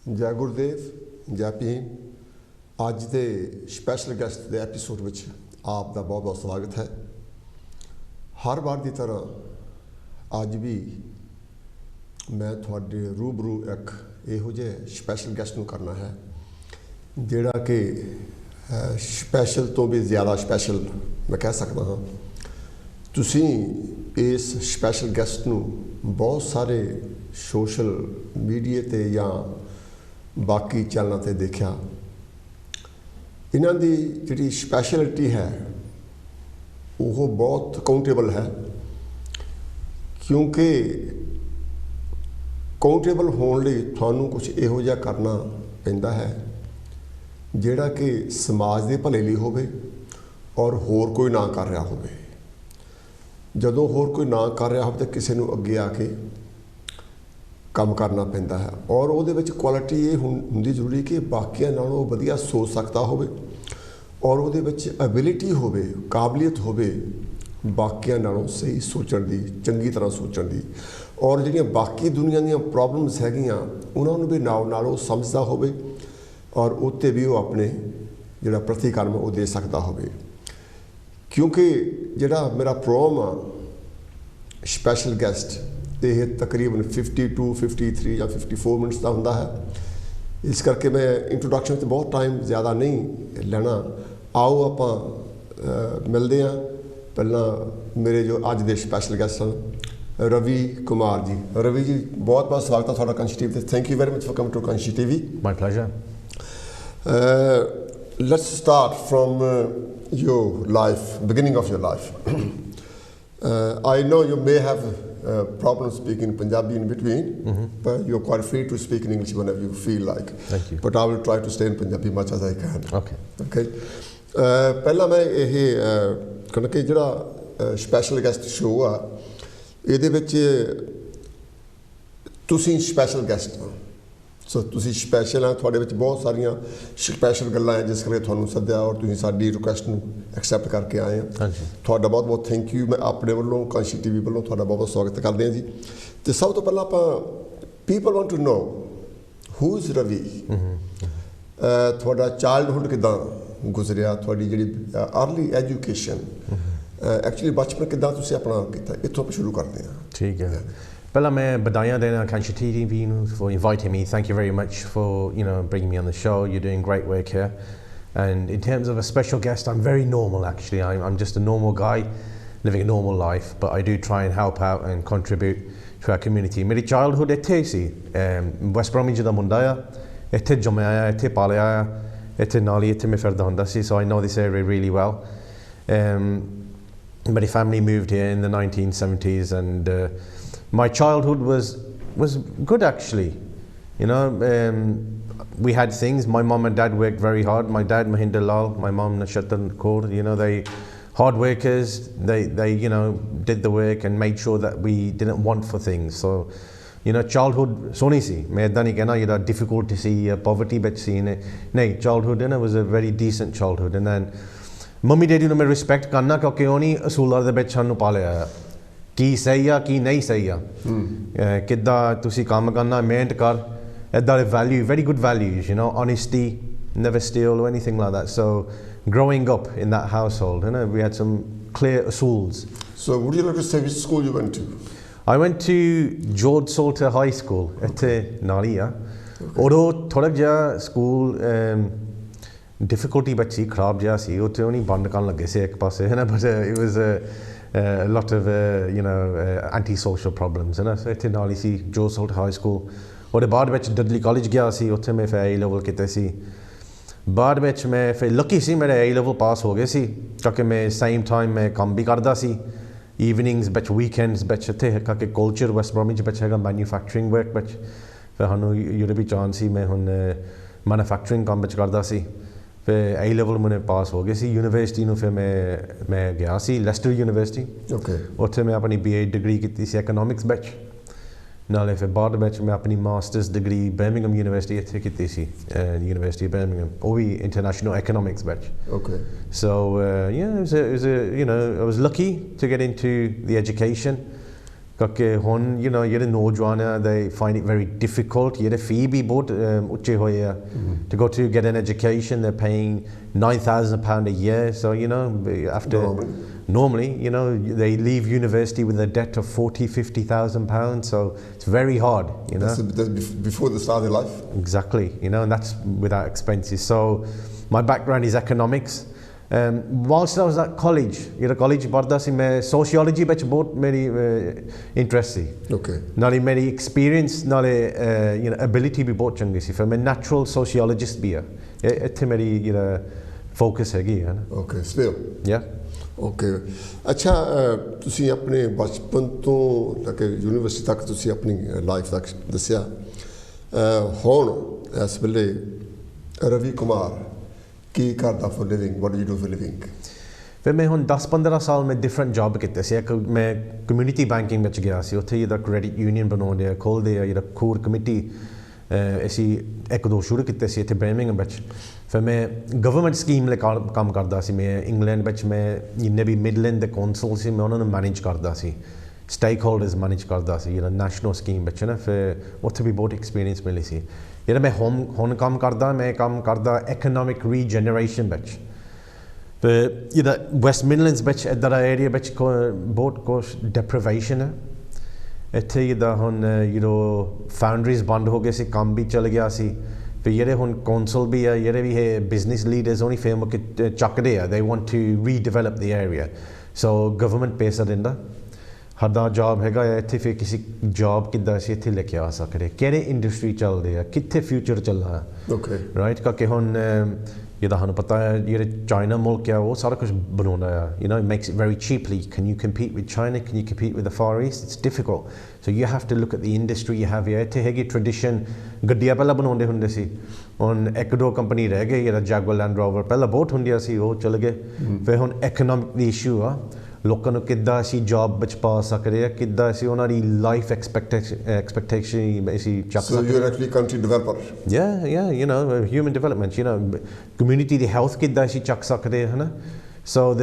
ਜੈ ਗੁਰਦੇਵ, ਜੈ ਭੀਮ। ਅੱਜ ਦੇ ਸਪੈਸ਼ਲ ਗੈਸਟ ਦੇ ਐਪੀਸੋਡ ਵਿੱਚ ਆਪ ਦਾ ਬਹੁਤ ਬਹੁਤ ਸਵਾਗਤ ਹੈ। ਹਰ ਵਾਰ ਦੀ ਤਰ੍ਹਾਂ ਅੱਜ ਵੀ ਮੈਂ ਤੁਹਾਡੇ ਰੂਬਰੂ ਇੱਕ ਇਹੋ ਜਿਹੇ ਸਪੈਸ਼ਲ ਗੈਸਟ ਨੂੰ ਕਰਨਾ ਹੈ ਜਿਹੜਾ ਕਿ ਸਪੈਸ਼ਲ ਤੋਂ ਵੀ ਜ਼ਿਆਦਾ ਸਪੈਸ਼ਲ ਮੈਂ ਕਹਿ ਸਕਦਾ ਹਾਂ। ਤੁਸੀਂ ਇਸ ਸਪੈਸ਼ਲ ਗੈਸਟ ਨੂੰ ਬਹੁਤ ਸਾਰੇ ਸੋਸ਼ਲ ਮੀਡੀਆ 'ਤੇ ਜਾਂ ਬਾਕੀ ਚੈਨਲਾਂ 'ਤੇ ਦੇਖਿਆ। ਇਹਨਾਂ ਦੀ ਜਿਹੜੀ ਸਪੈਸ਼ਲਿਟੀ ਹੈ ਉਹ ਬਹੁਤ ਕਾਊਂਟੇਬਲ ਹੈ, ਕਿਉਂਕਿ ਕਾਊਂਟੇਬਲ ਹੋਣ ਲਈ ਤੁਹਾਨੂੰ ਕੁਝ ਇਹੋ ਜਿਹਾ ਕਰਨਾ ਪੈਂਦਾ ਹੈ ਜਿਹੜਾ ਕਿ ਸਮਾਜ ਦੇ ਭਲੇ ਲਈ ਹੋਵੇ ਔਰ ਹੋਰ ਕੋਈ ਨਾ ਕਰ ਰਿਹਾ ਹੋਵੇ। ਜਦੋਂ ਹੋਰ ਕੋਈ ਨਾ ਕਰ ਰਿਹਾ ਹੋਵੇ ਤਾਂ ਕਿਸੇ ਨੂੰ ਅੱਗੇ ਆ ਕੇ ਕੰਮ ਕਰਨਾ ਪੈਂਦਾ ਹੈ ਔਰ ਉਹਦੇ ਵਿੱਚ ਕੁਆਲਿਟੀ ਇਹ ਹੁੰਦੀ ਜ਼ਰੂਰੀ ਕਿ ਬਾਕੀਆਂ ਨਾਲੋਂ ਵਧੀਆ ਸੋਚ ਸਕਦਾ ਹੋਵੇ ਔਰ ਉਹਦੇ ਵਿੱਚ ਐਬਿਲਿਟੀ ਹੋਵੇ, ਕਾਬਲੀਅਤ ਹੋਵੇ ਬਾਕੀਆਂ ਨਾਲੋਂ ਸਹੀ ਸੋਚਣ ਦੀ, ਚੰਗੀ ਤਰ੍ਹਾਂ ਸੋਚਣ ਦੀ, ਔਰ ਜਿਹੜੀਆਂ ਬਾਕੀ ਦੁਨੀਆ ਦੀਆਂ ਪ੍ਰੋਬਲਮਸ ਹੈਗੀਆਂ ਉਹਨਾਂ ਨੂੰ ਵੀ ਨਾਲ ਉਹ ਸਮਝਦਾ ਹੋਵੇ ਔਰ ਉੱਤੇ ਵੀ ਉਹ ਆਪਣੇ ਜਿਹੜਾ ਪ੍ਰਤੀਕਰਮ ਉਹ ਦੇ ਸਕਦਾ ਹੋਵੇ। ਕਿਉਂਕਿ ਜਿਹੜਾ ਮੇਰਾ ਪ੍ਰੋਗਰਾਮ ਆ ਸਪੈਸ਼ਲ ਗੈਸਟ ਇਹ ਤਕਰੀਬਨ 52, 53 ਜਾਂ 54 ਮਿੰਟਸ ਦਾ ਹੁੰਦਾ ਹੈ। ਇਸ ਕਰਕੇ ਮੈਂ ਇੰਟਰੋਡਕਸ਼ਨ 'ਤੇ ਬਹੁਤ ਟਾਈਮ ਜ਼ਿਆਦਾ ਨਹੀਂ ਲੈਣਾ। ਆਓ ਆਪਾਂ ਮਿਲਦੇ ਹਾਂ। ਪਹਿਲਾਂ ਮੇਰੇ ਜੋ ਅੱਜ ਦੇ ਸਪੈਸ਼ਲ ਗੈਸਟ ਹਨ ਰਵੀ ਕੁਮਾਰ ਜੀ। ਰਵੀ ਜੀ, ਬਹੁਤ ਬਹੁਤ ਸਵਾਗਤ ਹੈ ਤੁਹਾਡਾ ਕੰਸ਼ੀ ਟੀਵੀ 'ਤੇ। Thank you very much for coming to Kanshi TV. My pleasure. Let's start from your life, beginning of your life. I know you may have problem speaking Punjabi in between, but you're quite free to speak in English whenever you feel like. Thank you. But I will try to stay in Punjabi much as I can. Okay. Okay. ਪਹਿਲਾਂ ਮੈਂ ਇਹ ਕਹਿੰਦਾ ਕਿ ਜਿਹੜਾ special guest show ਆ ਇਹਦੇ ਵਿੱਚ ਤੁਸੀਂ ਸਪੈਸ਼ਲ ਗੈਸਟ ਹੋ। ਸੋ ਤੁਸੀਂ ਸਪੈਸ਼ਲ ਆ, ਤੁਹਾਡੇ ਵਿੱਚ ਬਹੁਤ ਸਾਰੀਆਂ ਸਪੈਸ਼ਲ ਗੱਲਾਂ ਹੈ ਜਿਸ ਕਰਕੇ ਤੁਹਾਨੂੰ ਸੱਦਿਆ ਔਰ ਤੁਸੀਂ ਸਾਡੀ ਰਿਕੁਐਸਟ ਨੂੰ ਐਕਸੈਪਟ ਕਰਕੇ ਆਏ ਆ। ਹਾਂਜੀ, ਤੁਹਾਡਾ ਬਹੁਤ ਬਹੁਤ ਥੈਂਕ ਯੂ। ਮੈਂ ਆਪਣੇ ਵੱਲੋਂ ਕਾਂਸ਼ੀ ਟੀਵੀ ਵੱਲੋਂ ਤੁਹਾਡਾ ਬਹੁਤ ਬਹੁਤ ਸਵਾਗਤ ਕਰਦੇ ਹਾਂ ਜੀ। ਅਤੇ ਸਭ ਤੋਂ ਪਹਿਲਾਂ ਆਪਾਂ people want to know who is Ravi. ਤੁਹਾਡਾ ਚਾਈਲਡਹੁੱਡ ਕਿੱਦਾਂ ਗੁਜ਼ਰਿਆ, ਤੁਹਾਡੀ ਜਿਹੜੀ ਅਰਲੀ ਐਜੂਕੇਸ਼ਨ, ਐਕਚੁਅਲੀ ਬਚਪਨ ਕਿੱਦਾਂ ਤੁਸੀਂ ਆਪਣਾ ਕੀਤਾ, ਇੱਥੋਂ ਆਪਾਂ ਸ਼ੁਰੂ ਕਰਦੇ ਹਾਂ। ਠੀਕ ਹੈ। ਪਹਿਲਾਂ ਮੈਂ ਵਧਾਈਆਂ ਦੇਣਾ Kanshi TV for inviting me. Thank you very much for bringing me on the show. You're doing great work here. And in terms of a special guest, I'm very normal actually. I'm just a normal guy living a normal life, but I do try and help out and contribute to our community. ਮੇਰੀ childhood ਇੱਥੇ ਸੀ, West Bromwich ਦਾ ਮੁੰਡਾ ਆ, ਇੱਥੇ ਜੰਮਿਆ ਆ, ਇੱਥੇ ਪਾਲਿਆ ਆ, ਇੱਥੇ ਨਾਲ ਹੀ ਇੱਥੇ ਮੈਂ ਫਿਰਦਾ ਹੁੰਦਾ ਸੀ, so I know this area really well. My family moved here in the 1970s and my childhood was good actually. We had things. My mum and dad worked very hard. My dad Mahinder Lal, my mum Nashatar Kaur, they hard workers. They did the work and made sure that we didn't want for things. So childhood soni si main idda nahi kehna yada difficult to see poverty but see nahi childhood was a very decent childhood. And then mummy daddy ਨੂੰ ਮੈਂ respect ਕਰਨਾ ਕਿਉਂਕਿ ਉਹਨੀ ਅਸੂਲਾਂ ਦੇ ਵਿੱਚ ਸਾਨੂੰ ਪਾਲਿਆ ਆ ਕੀ ਸਹੀ ਆ ਕੀ ਨਹੀਂ ਸਹੀ ਆ, ਕਿੱਦਾਂ ਤੁਸੀਂ ਕੰਮ ਕਰਨਾ, ਮਿਹਨਤ ਕਰ, ਇੱਦਾਂ ਦੇ value, very good values, honesty, never steal or anything like that. So growing up in that household, we had some clear usuls. So would you like to say which school you went to? I went to George Salter High School ਇੱਥੇ ਨਾਲ ਹੀ ਆ। ਉਦੋਂ ਥੋੜ੍ਹਾ ਜਿਹਾ school difficulty ਬੱਚੀ ਖਰਾਬ ਜਿਹਾ ਸੀ, ਉੱਥੇ ਉਹ ਨਹੀਂ ਬੰਦ ਕਰਨ ਲੱਗੇ ਸੀ ਇੱਕ ਪਾਸੇ but it was a lot of anti-social problems so ਇੱਥੇ ਨਾਲ ਹੀ ਸੀ George Salter High School। ਉਹਦੇ ਬਾਅਦ ਵਿੱਚ ਡਡਲੀ ਕਾਲਜ ਗਿਆ ਸੀ, ਉੱਥੇ ਮੈਂ ਫਿਰ A level ਕੀਤੇ ਸੀ। ਬਾਅਦ ਵਿੱਚ ਮੈਂ ਫਿਰ ਲੱਕੀ ਸੀ ਮੇਰੇ A level ਪਾਸ ਹੋ ਗਏ ਸੀ ਕਿਉਂਕਿ ਮੈਂ ਸੇਮ ਟਾਈਮ ਮੈਂ ਕੰਮ ਵੀ ਕਰਦਾ ਸੀ, ਈਵਨਿੰਗਸ ਵਿੱਚ, ਵੀਕਐਂਡਸ ਵਿੱਚ। ਇੱਥੇ ਕਿਉਂਕਿ ਕਲਚਰ ਵੈਸਟ ਬ੍ਰੋਮਿਚ ਵਿੱਚ ਹੈਗਾ ਮੈਨੂਫੈਕਚਰਿੰਗ ਵਰਕ ਵਿੱਚ, ਫਿਰ ਸਾਨੂੰ ਯੂਰਪੀ ਚਾਂਸ ਸੀ, ਮੈਂ ਹੁਣ ਮੈਨੂਫੈਕਚਰਿੰਗ ਕੰਮ ਵਿੱਚ ਕਰਦਾ ਸੀ। ਫਿਰ A level ਮੈਨੇ ਪਾਸ ਹੋ ਗਏ ਸੀ। ਯੂਨੀਵਰਸਿਟੀ ਨੂੰ ਫਿਰ ਮੈਂ ਗਿਆ ਸੀ ਲੈਸਟਰ ਯੂਨੀਵਰਸਿਟੀ। ਓਕੇ, ਉੱਥੇ ਮੈਂ ਆਪਣੀ BA ਡਿਗਰੀ ਕੀਤੀ ਸੀ ਇਕਨੋਮਿਕਸ ਵਿੱਚ। ਨਾਲੇ ਫਿਰ ਬਾਅਦ ਵਿੱਚ ਮੈਂ ਆਪਣੀ ਮਾਸਟਰਸ ਡਿਗਰੀ ਬਰਮਿੰਘਮ ਯੂਨੀਵਰਸਿਟੀ ਇੱਥੇ ਕੀਤੀ ਸੀ, ਯੂਨੀਵਰਸਿਟੀ ਬਰਮਿੰਘਮ, ਉਹ ਵੀ ਇੰਟਰਨੈਸ਼ਨਲ ਇਕਨੋਮਿਕਸ ਵਿੱਚ। Okay, so I was lucky to get into the education ਕਿਉਂਕਿ ਹੁਣ ਜਿਹੜੇ ਨੌਜਵਾਨ ਆ they find it very difficult ਜਿਹੜੇ ਫੀ ਵੀ ਬਹੁਤ ਉੱਚੇ ਹੋਏ ਆ to go to get an education they're paying £9,000 a year so after normally they leave university with a debt of £40,000-50,000 so it's very hard that's before the start of life exactly and that's without expenses so my background is economics whilst I was at college college पढ़दा सी मैं sociology ਵਿੱਚ ਬਹੁਤ ਮੇਰੀ interest ਸੀ okay ਨਾਲੇ ਮੇਰੀ experience ਨਾਲੇ ability ਵੀ ਬਹੁਤ ਚੰਗੀ ਸੀ ਫਿਰ ਮੈਂ natural sociologist ਵੀ ਆ ਇੱਥੇ ਮੇਰੀ focus ਹੈਗੀ ਹੈ ਨਾ okay still yeah okay ਅੱਛਾ ਤੁਸੀਂ ਆਪਣੇ ਬਚਪਨ ਤੋਂ ਤੱਕ ਯੂਨੀਵਰਸਿਟੀ ਤੱਕ ਤੁਸੀਂ ਆਪਣੀ ਲਾਈਫ ਤੱਕ ਦੱਸਿਆ ਹੁਣ ਇਸ ਵੇਲੇ ਰਵੀ ਕੁਮਾਰ ਕੀ ਕਰਦਾ for living what do you do for living ਫਿਰ ਮੈਂ ਹੁਣ 10-15 ਸਾਲ ਮੈਂ ਡਿਫਰੈਂਟ ਜੌਬ ਕੀਤੇ ਸੀ ਇੱਕ ਮੈਂ ਕਮਿਊਨਿਟੀ ਬੈਂਕਿੰਗ ਵਿੱਚ ਗਿਆ ਸੀ ਉੱਥੇ ਇਹਦਾ ਕ੍ਰੈਡਿਟ ਯੂਨੀਅਨ ਬਣਾਉਂਦੇ ਆ ਖੋਲ੍ਹਦੇ ਆ ਜਿਹੜਾ ਕੋਰ ਕਮੇਟੀ ਅਸੀਂ 1-2 ਸ਼ੁਰੂ ਕੀਤੇ ਸੀ ਇੱਥੇ ਬਰਮਿੰਘਮ ਵਿੱਚ ਫਿਰ ਮੈਂ ਗਵਰਨਮੈਂਟ ਸਕੀਮ ਲਈ ਕੰਮ ਕਰਦਾ ਸੀ ਮੈਂ ਇੰਗਲੈਂਡ ਵਿੱਚ ਮੈਂ ਜਿੰਨੇ ਵੀ ਮਿਡਲੈਂਡ ਦੇ ਕੌਂਸਲ ਸੀ ਮੈਂ ਉਹਨਾਂ ਨੂੰ ਮੈਨੇਜ ਕਰਦਾ ਸੀ ਸਟੇਕ ਹੋਲਡਰਸ ਮੈਨੇਜ ਕਰਦਾ ਸੀ ਨੈਸ਼ਨਲ ਸਕੀਮ ਵਿੱਚ ਨਾ ਫਿਰ ਉੱਥੇ ਵੀ ਬਹੁਤ ਐਕਸਪੀਰੀਅੰਸ ਮਿਲੀ ਸੀ ਜਿਹੜਾ ਮੈਂ ਹੁਣ ਕੰਮ ਕਰਦਾ ਮੈਂ ਕੰਮ ਕਰਦਾ ਐਕਨੋਮਿਕ ਰੀਜਨਰੇਸ਼ਨ ਵਿੱਚ ਤੇ ਵੈਸਟ ਮਿਡਲੈਂਡਸ ਵਿੱਚ ਇੱਦਾਂ ਦਾ ਏਰੀਆ ਵਿੱਚ ਬਹੁਤ ਕੁਛ ਡਿਪਰੀਵੇਸ਼ਨ ਹੈ ਇੱਥੇ ਹੁਣ ਫਾਊਂਡਰੀਜ਼ ਬੰਦ ਹੋ ਗਏ ਸੀ ਕੰਮ ਵੀ ਚੱਲ ਗਿਆ ਸੀ ਫਿਰ ਜਿਹੜੇ ਹੁਣ ਕੌਂਸਲ ਵੀ ਆ ਜਿਹੜੇ ਵੀ ਹੈ ਬਿਜ਼ਨਸ ਲੀਡਰਸ ਉਹਨੀ ਫੇਮ ਚੱਕਦੇ ਆ they want to redevelop the area so government ਪੈਸਾ ਦਿੰਦਾ ਸਾਡਾ ਜੌਬ ਹੈਗਾ ਇੱਥੇ ਫਿਰ ਕਿਸੇ ਜੌਬ ਕਿੱਦਾਂ ਅਸੀਂ ਇੱਥੇ ਲੈ ਕੇ ਆ ਸਕਦੇ ਕਿਹੜੇ ਇੰਡਸਟਰੀ ਚੱਲਦੇ ਆ ਕਿੱਥੇ ਫਿਊਚਰ ਚੱਲਣਾ ਓਕੇ ਰਾਈਟ ਕਿਉਂਕਿ ਹੁਣ ਜਿਹਦਾ ਸਾਨੂੰ ਪਤਾ ਹੈ ਜਿਹੜੇ ਚਾਈਨਾ ਮੁਲਕ ਆ ਉਹ ਸਾਰਾ ਕੁਝ ਬਣਾਉਂਦਾ ਆ it makes it very cheaply can you compete with China can you compete with the Far East it's difficult so you have to look at the industry you have here ਇੱਥੇ ਹੈਗੀ tradition ਗੱਡੀਆਂ ਪਹਿਲਾਂ ਬਣਾਉਂਦੇ ਹੁੰਦੇ ਸੀ ਹੁਣ 1-2 company ਰਹਿ ਗਏ ਜਿਹੜਾ ਜੈਗੁਆਰ ਲੈਂਡ ਰੋਵਰ ਪਹਿਲਾਂ ਬਹੁਤ ਹੁੰਦੀਆਂ ਸੀ ਉਹ ਚਲ ਗਏ ਫਿਰ ਹੁਣ ਇਕਨੋਮਿਕ ਦੀ ਇਸ਼ੂ ਆ ਲੋਕਾਂ ਨੂੰ ਕਿੱਦਾਂ ਅਸੀਂ ਜੌਬ ਵਿੱਚ ਪਾ ਸਕਦੇ ਆ ਕਿੱਦਾਂ ਅਸੀਂ ਉਹਨਾਂ ਦੀ ਲਾਈਫ ਐਕਸਪੈਕਟੇਸ਼ਨ ਅਸੀਂ ਚੱਕ ਸਕਦੇ so you're actually country developer yeah human development community the health ਕਿੱਦਾਂ ਅਸੀਂ ਚੱਕ ਸਕਦੇ ਹਾਂ so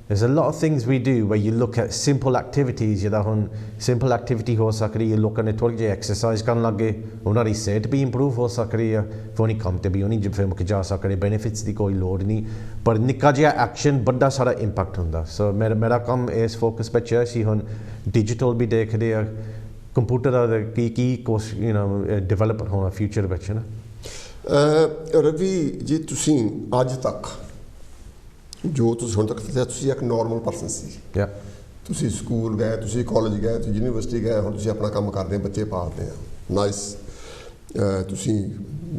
there's a lot of things we do where you look at simple activities ਜਿਹਦਾ ਹੁਣ simple activity ਹੋ ਸਕਦੀ ਹੈ ਲੋਕਾਂ ਨੇ ਥੋੜ੍ਹੀ ਜਿਹੀ ਐਕਸਰਸਾਈਜ਼ ਕਰਨ ਲੱਗੇ ਉਹਨਾਂ ਦੀ ਸਿਹਤ ਵੀ ਇੰਪਰੂਵ ਹੋ ਸਕਦੀ ਆ ਫਿਰ ਉਹਨੀ ਕੰਮ ਤੇ ਵੀ ਉਹਨੀ ਫਿਰ ਮੁੱਕ ਜਾ ਸਕਦੇ ਬੈਨੀਫਿਟਸ ਦੀ ਕੋਈ ਲੋੜ ਨਹੀਂ ਪਰ ਨਿੱਕਾ ਜਿਹਾ ਐਕਸ਼ਨ ਵੱਡਾ ਸਾਰਾ ਇੰਪੈਕਟ ਹੁੰਦਾ ਸੋ ਮੇਰਾ ਕੰਮ ਇਸ ਫੋਕਸ ਵਿੱਚ ਹੈ ਅਸੀਂ ਹੁਣ ਡਿਜੀਟਲ ਵੀ ਦੇਖਦੇ ਆ ਕੰਪਿਊਟਰ ਦਾ ਕੀ ਕੁਛ ਡਿਵੈਲਪ ਹੋਣਾ ਫਿਊਚਰ ਵਿੱਚ ਰਵੀ ਜੀ ਤੁਸੀਂ ਅੱਜ ਤੱਕ ਜੋ ਤੁਸੀਂ ਹੁਣ ਤੱਕ ਦੱਸਿਆ ਤੁਸੀਂ ਇੱਕ ਨਾਰਮਲ ਪਰਸਨ ਸੀ ਤੁਸੀਂ ਸਕੂਲ ਗਏ ਤੁਸੀਂ ਕਾਲਜ ਗਏ ਤੁਸੀਂ ਯੂਨੀਵਰਸਿਟੀ ਗਏ ਹੁਣ ਤੁਸੀਂ ਆਪਣਾ ਕੰਮ ਕਰਦੇ ਬੱਚੇ ਪਾਲਦੇ ਆ ਨਾਈਸ ਤੁਸੀਂ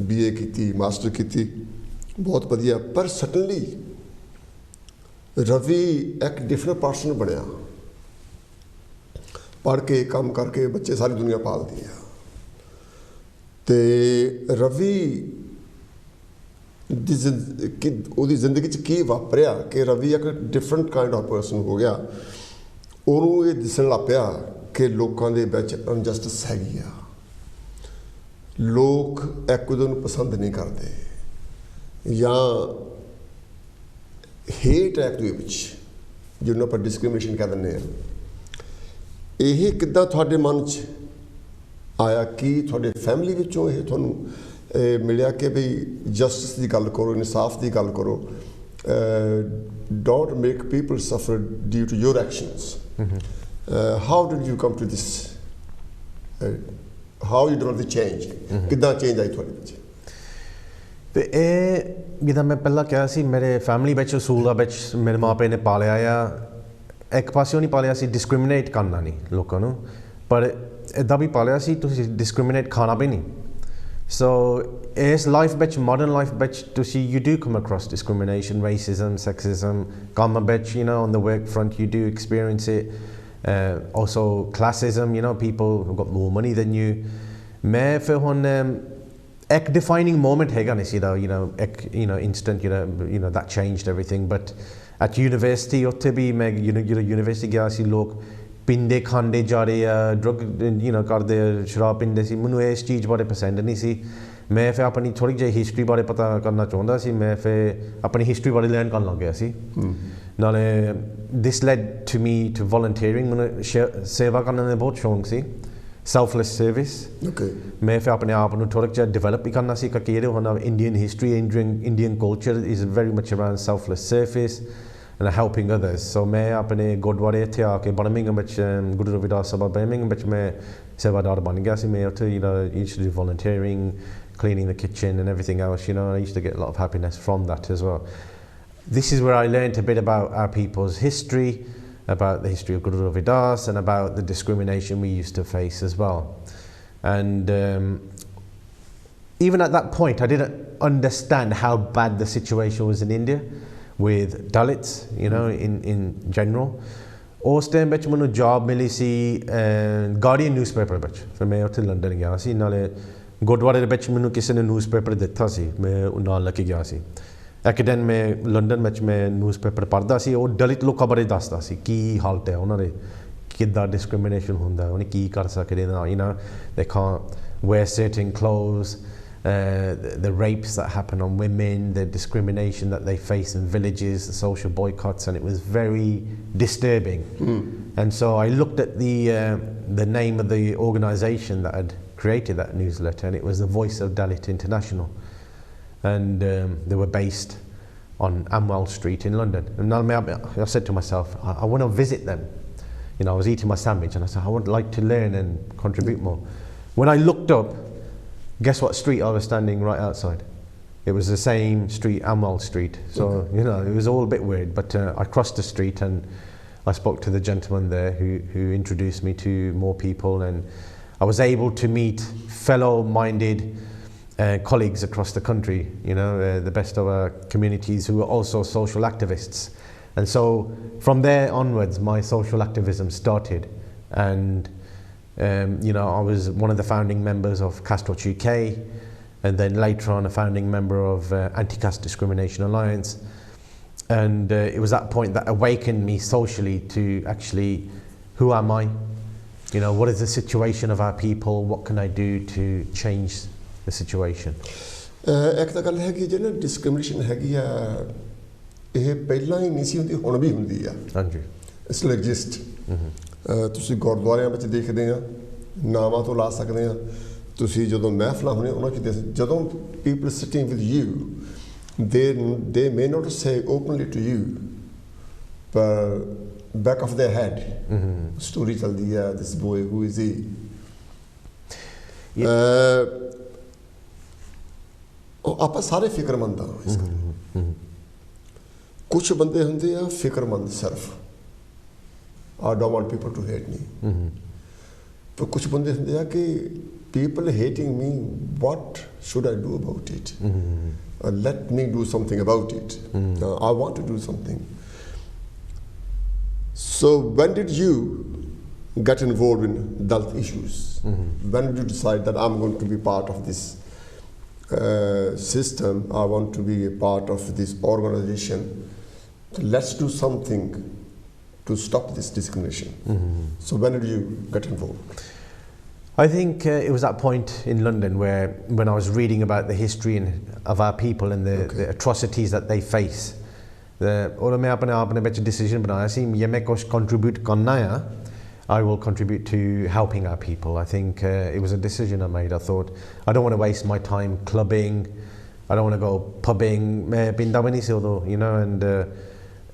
BA ਕੀਤੀ ਮਾਸਟਰ ਕੀਤੀ ਬਹੁਤ ਵਧੀਆ ਪਰ ਸਡਨਲੀ ਰਵੀ ਇੱਕ ਡਿਫਰੈਂਟ ਪਰਸਨ ਬਣਿਆ ਪੜ੍ਹ ਕੇ ਕੰਮ ਕਰਕੇ ਬੱਚੇ ਸਾਰੀ ਦੁਨੀਆ ਪਾਲਦੀ ਆ ਤੇ ਰਵੀ ਉਹਦੀ ਜ਼ਿੰਦਗੀ 'ਚ ਕੀ ਵਾਪਰਿਆ ਕਿ ਰਵੀ ਇੱਕ ਡਿਫਰੈਂਟ ਕਾਈਂਡ ਆਫ ਪਰਸਨ ਹੋ ਗਿਆ ਉਹਨੂੰ ਇਹ ਦਿਸਣ ਲੱਗ ਪਿਆ ਕਿ ਲੋਕਾਂ ਦੇ ਵਿੱਚ ਅਨਜਸਟਿਸ ਹੈਗੀ ਆ ਲੋਕ ਇੱਕ ਦੂਜੇ ਨੂੰ ਪਸੰਦ ਨਹੀਂ ਕਰਦੇ ਜਾਂ ਹੇਟ ਹੈ ਇੱਕ ਦੂਜੇ ਵਿੱਚ ਜਿਹਨੂੰ ਆਪਾਂ ਡਿਸਕ੍ਰਿਮੀਨੇਸ਼ਨ ਕਹਿ ਦਿੰਦੇ ਹਾਂ ਇਹ ਕਿੱਦਾਂ ਤੁਹਾਡੇ ਮਨ 'ਚ ਆਇਆ ਕਿ ਤੁਹਾਡੇ ਫੈਮਿਲੀ ਵਿੱਚੋਂ ਇਹ ਤੁਹਾਨੂੰ ਮਿਲਿਆ ਕਿ ਵੀ ਜਸਟਿਸ ਦੀ ਗੱਲ ਕਰੋ ਇਨਸਾਫ ਦੀ ਗੱਲ ਕਰੋ don't make people suffer due to your actions how did you come to this how you developed the change ਕਿੱਦਾਂ ਚੇਂਜ ਆਈ ਤੁਹਾਡੇ ਵਿੱਚ ਤੇ ਇਹ ਜਿੱਦਾਂ ਮੈਂ ਪਹਿਲਾਂ ਕਿਹਾ ਸੀ ਮੇਰੇ ਫੈਮਿਲੀ ਵਿੱਚ ਅਸੂਲਾਂ ਵਿੱਚ ਮੇਰੇ ਮਾਪੇ ਨੇ ਪਾਲਿਆ ਆ ਇੱਕ ਪਾਸਿਓਂ ਨਹੀਂ ਪਾਲਿਆ ਸੀ ਡਿਸਕ੍ਰਿਮੀਨੇਟ ਕਰਨਾ ਨਹੀਂ ਲੋਕਾਂ ਨੂੰ ਪਰ ਇੱਦਾਂ ਵੀ ਪਾਲਿਆ ਸੀ ਤੁਸੀਂ ਡਿਸਕ੍ਰਿਮੀਨੇਟ ਖਾਣਾ ਵੀ ਨਹੀਂ so ਇਸ ਲਾਈਫ ਵਿੱਚ ਮਾਡਰਨ ਲਾਈਫ ਵਿੱਚ ਤੁਸੀਂ you do come across discrimination racism sexism ਕੰਮ ਵਿੱਚ on the work front you do experience it also classism people who've got more money than you ਮੈਂ ਫਿਰ ਹੁਣ ਇੱਕ defining moment ਹੈਗਾ ਨਹੀਂ ਸੀ ਦਾ ਇੱਕ instant that changed everything but at university ਉੱਥੇ ਵੀ ਮੈਂ university ਗਿਆ ਸੀ ਲੋਕ ਪੀਂਦੇ ਖਾਂਦੇ ਜਾ ਰਹੇ ਆ ਡਰਗ ਕਰਦੇ ਸ਼ਰਾਬ ਪੀਂਦੇ ਸੀ ਮੈਨੂੰ ਇਸ ਚੀਜ਼ ਬਾਰੇ ਪਸੰਦ ਨਹੀਂ ਸੀ ਮੈਂ ਫਿਰ ਆਪਣੀ ਥੋੜ੍ਹੀ ਜਿਹੀ ਹਿਸਟਰੀ ਬਾਰੇ ਪਤਾ ਕਰਨਾ ਚਾਹੁੰਦਾ ਸੀ ਮੈਂ ਫਿਰ ਆਪਣੀ ਹਿਸਟਰੀ ਬਾਰੇ ਲਰਨ ਕਰਨ ਲੱਗ ਗਿਆ ਸੀ ਨਾਲੇ this led to me to volunteering ਮੈਨੂੰ ਸੇਵਾ ਕਰਨ ਦਾ ਬਹੁਤ ਸ਼ੌਂਕ ਸੀ selfless service ਮੈਂ ਫਿਰ ਆਪਣੇ ਆਪ ਨੂੰ ਥੋੜ੍ਹਾ ਜਿਹਾ ਡਿਵੈਲਪ ਵੀ ਕਰਨਾ ਸੀ ਕਿਉਂਕਿ ਇਹਦੇ ਹੁਣ Indian history Indian culture is very much around selfless service and helping others so ਮੈਂ ਆਪਣੇ ਗੁਰਦੁਆਰੇ ਇੱਥੇ ਆ ਕੇ ਬਰਮਿੰਘਮ ਵਿੱਚ ਗੁਰੂ ਰਵਿਦਾਸ ਸਭਾ ਬਰਮਿੰਘਮ ਵਿੱਚ ਮੈਂ ਸੇਵਾਦਾਰ ਬਣ ਗਿਆ ਸੀ ਮੈਂ ਉੱਥੇ used to do volunteering cleaning the kitchen and everything else I used to get a lot of happiness from that as well this is where I learned a bit about our people's history about the history of Guru Ravidas and about the discrimination we used to face as well and even at that point I didn't understand how bad the situation was in India with Dalits in general ਉਸ time ਵਿੱਚ ਮੈਨੂੰ job ਮਿਲੀ ਸੀ guardian newspaper ਵਿੱਚ ਫਿਰ ਮੈਂ ਉੱਥੇ London ਗਿਆ ਸੀ ਨਾਲੇ ਗੁਰਦੁਆਰੇ ਦੇ ਵਿੱਚ ਮੈਨੂੰ ਕਿਸੇ ਨੇ ਨਿਊਜ਼ਪੇਪਰ ਦਿੱਤਾ ਸੀ ਮੈਂ ਉਹ ਨਾਲ ਲੈ ਕੇ ਗਿਆ ਸੀ ਇੱਕ ਦਿਨ ਮੈਂ ਲੰਡਨ ਵਿੱਚ ਮੈਂ ਨਿਊਜ਼ਪੇਪਰ ਪੜ੍ਹਦਾ ਸੀ ਉਹ ਦਲਿਤ ਲੋਕਾਂ ਬਾਰੇ ਦੱਸਦਾ ਸੀ ਕੀ ਹਾਲਤ ਹੈ ਉਹਨਾਂ ਦੇ ਕਿੱਦਾਂ ਡਿਸਕ੍ਰਿਮੀਨੇਸ਼ਨ ਹੁੰਦਾ ਉਹਨੇ ਕੀ ਕਰ ਸਕਦੇ ਨਾ they can't wear certain clothes the rapes that happen on women the discrimination that they face in villages the social boycotts and it was very disturbing and so I looked at the name of the organisation that had created that newsletter and it was the Voice of Dalit International and they were based on Amwell Street in London and I said to myself I want to visit them I was eating my sandwich and I said I would like to learn and contribute more when I looked up guess what street I was standing right outside it was the same street Amwell Street so it was all a bit weird but I crossed the street and I spoke to the gentleman there who introduced me to more people and I was able to meet fellow-minded colleagues across the country the best of our communities who were also social activists and so from there onwards my social activism started and I was one of the founding members of Castrot UK and then later on a founding member of Anti-Caste Discrimination Alliance and it was that point that awakened me socially to actually who am I what is the situation of our people what can I do to change the situation ਇੱਕ ਤਾਂ ਗੱਲ ਹੈਗੀ ਜਿਹੜਾ discrimination ਹੈਗੀ ਆ ਇਹ ਪਹਿਲਾਂ ਹੀ ਨਹੀਂ ਸੀ ਹੁੰਦੀ ਹੁਣ ਵੀ ਹੁੰਦੀ ਆ ਹਾਂਜੀ still exist ਤੁਸੀਂ ਗੁਰਦੁਆਰਿਆਂ ਵਿੱਚ ਦੇਖਦੇ ਆ ਨਾਵਾਂ ਤੋਂ ਲਾ ਸਕਦੇ ਆ ਤੁਸੀਂ ਜਦੋਂ ਮਹਿਫਲਾਂ ਹੋਣੀਆਂ ਉਹਨਾਂ 'ਚ ਜਦੋਂ people sitting with you they may not say openly to you but back of their head story ਚੱਲਦੀ ਆ this boy who is he ਆਪਾਂ ਸਾਰੇ ਫਿਕਰਮੰਦ ਆ ਇਸ ਕੁਝ ਬੰਦੇ ਹੁੰਦੇ ਆ ਫਿਕਰਮੰਦ ਸਿਰਫ I don't want people to hate me ਪਰ ਕੁਝ ਬੰਦੇ ਹੁੰਦੇ ਆ ਕਿ people hating me what should I do about it let me do something about it I want to do something so when did you get involved in Dalit issues when did you decide that I'm going to be part of this system I want to be a part of this organization let's do something to stop this discrimination so when did you get involved I think it was that point in London where when I was reading about the history of our people and the atrocities that they face और मैं अपने आप ने ਵਿੱਚ decision बनाया ਸੀ ये मैं कुछ contribute करना है I will contribute to helping our people I think it was a decision I made I thought I don't want to waste my time clubbing I don't want to go pubbing मैं ਪਿੰਡਾਂ ਵੀ ਨਹੀਂ ਸੀ ਉਦੋਂ and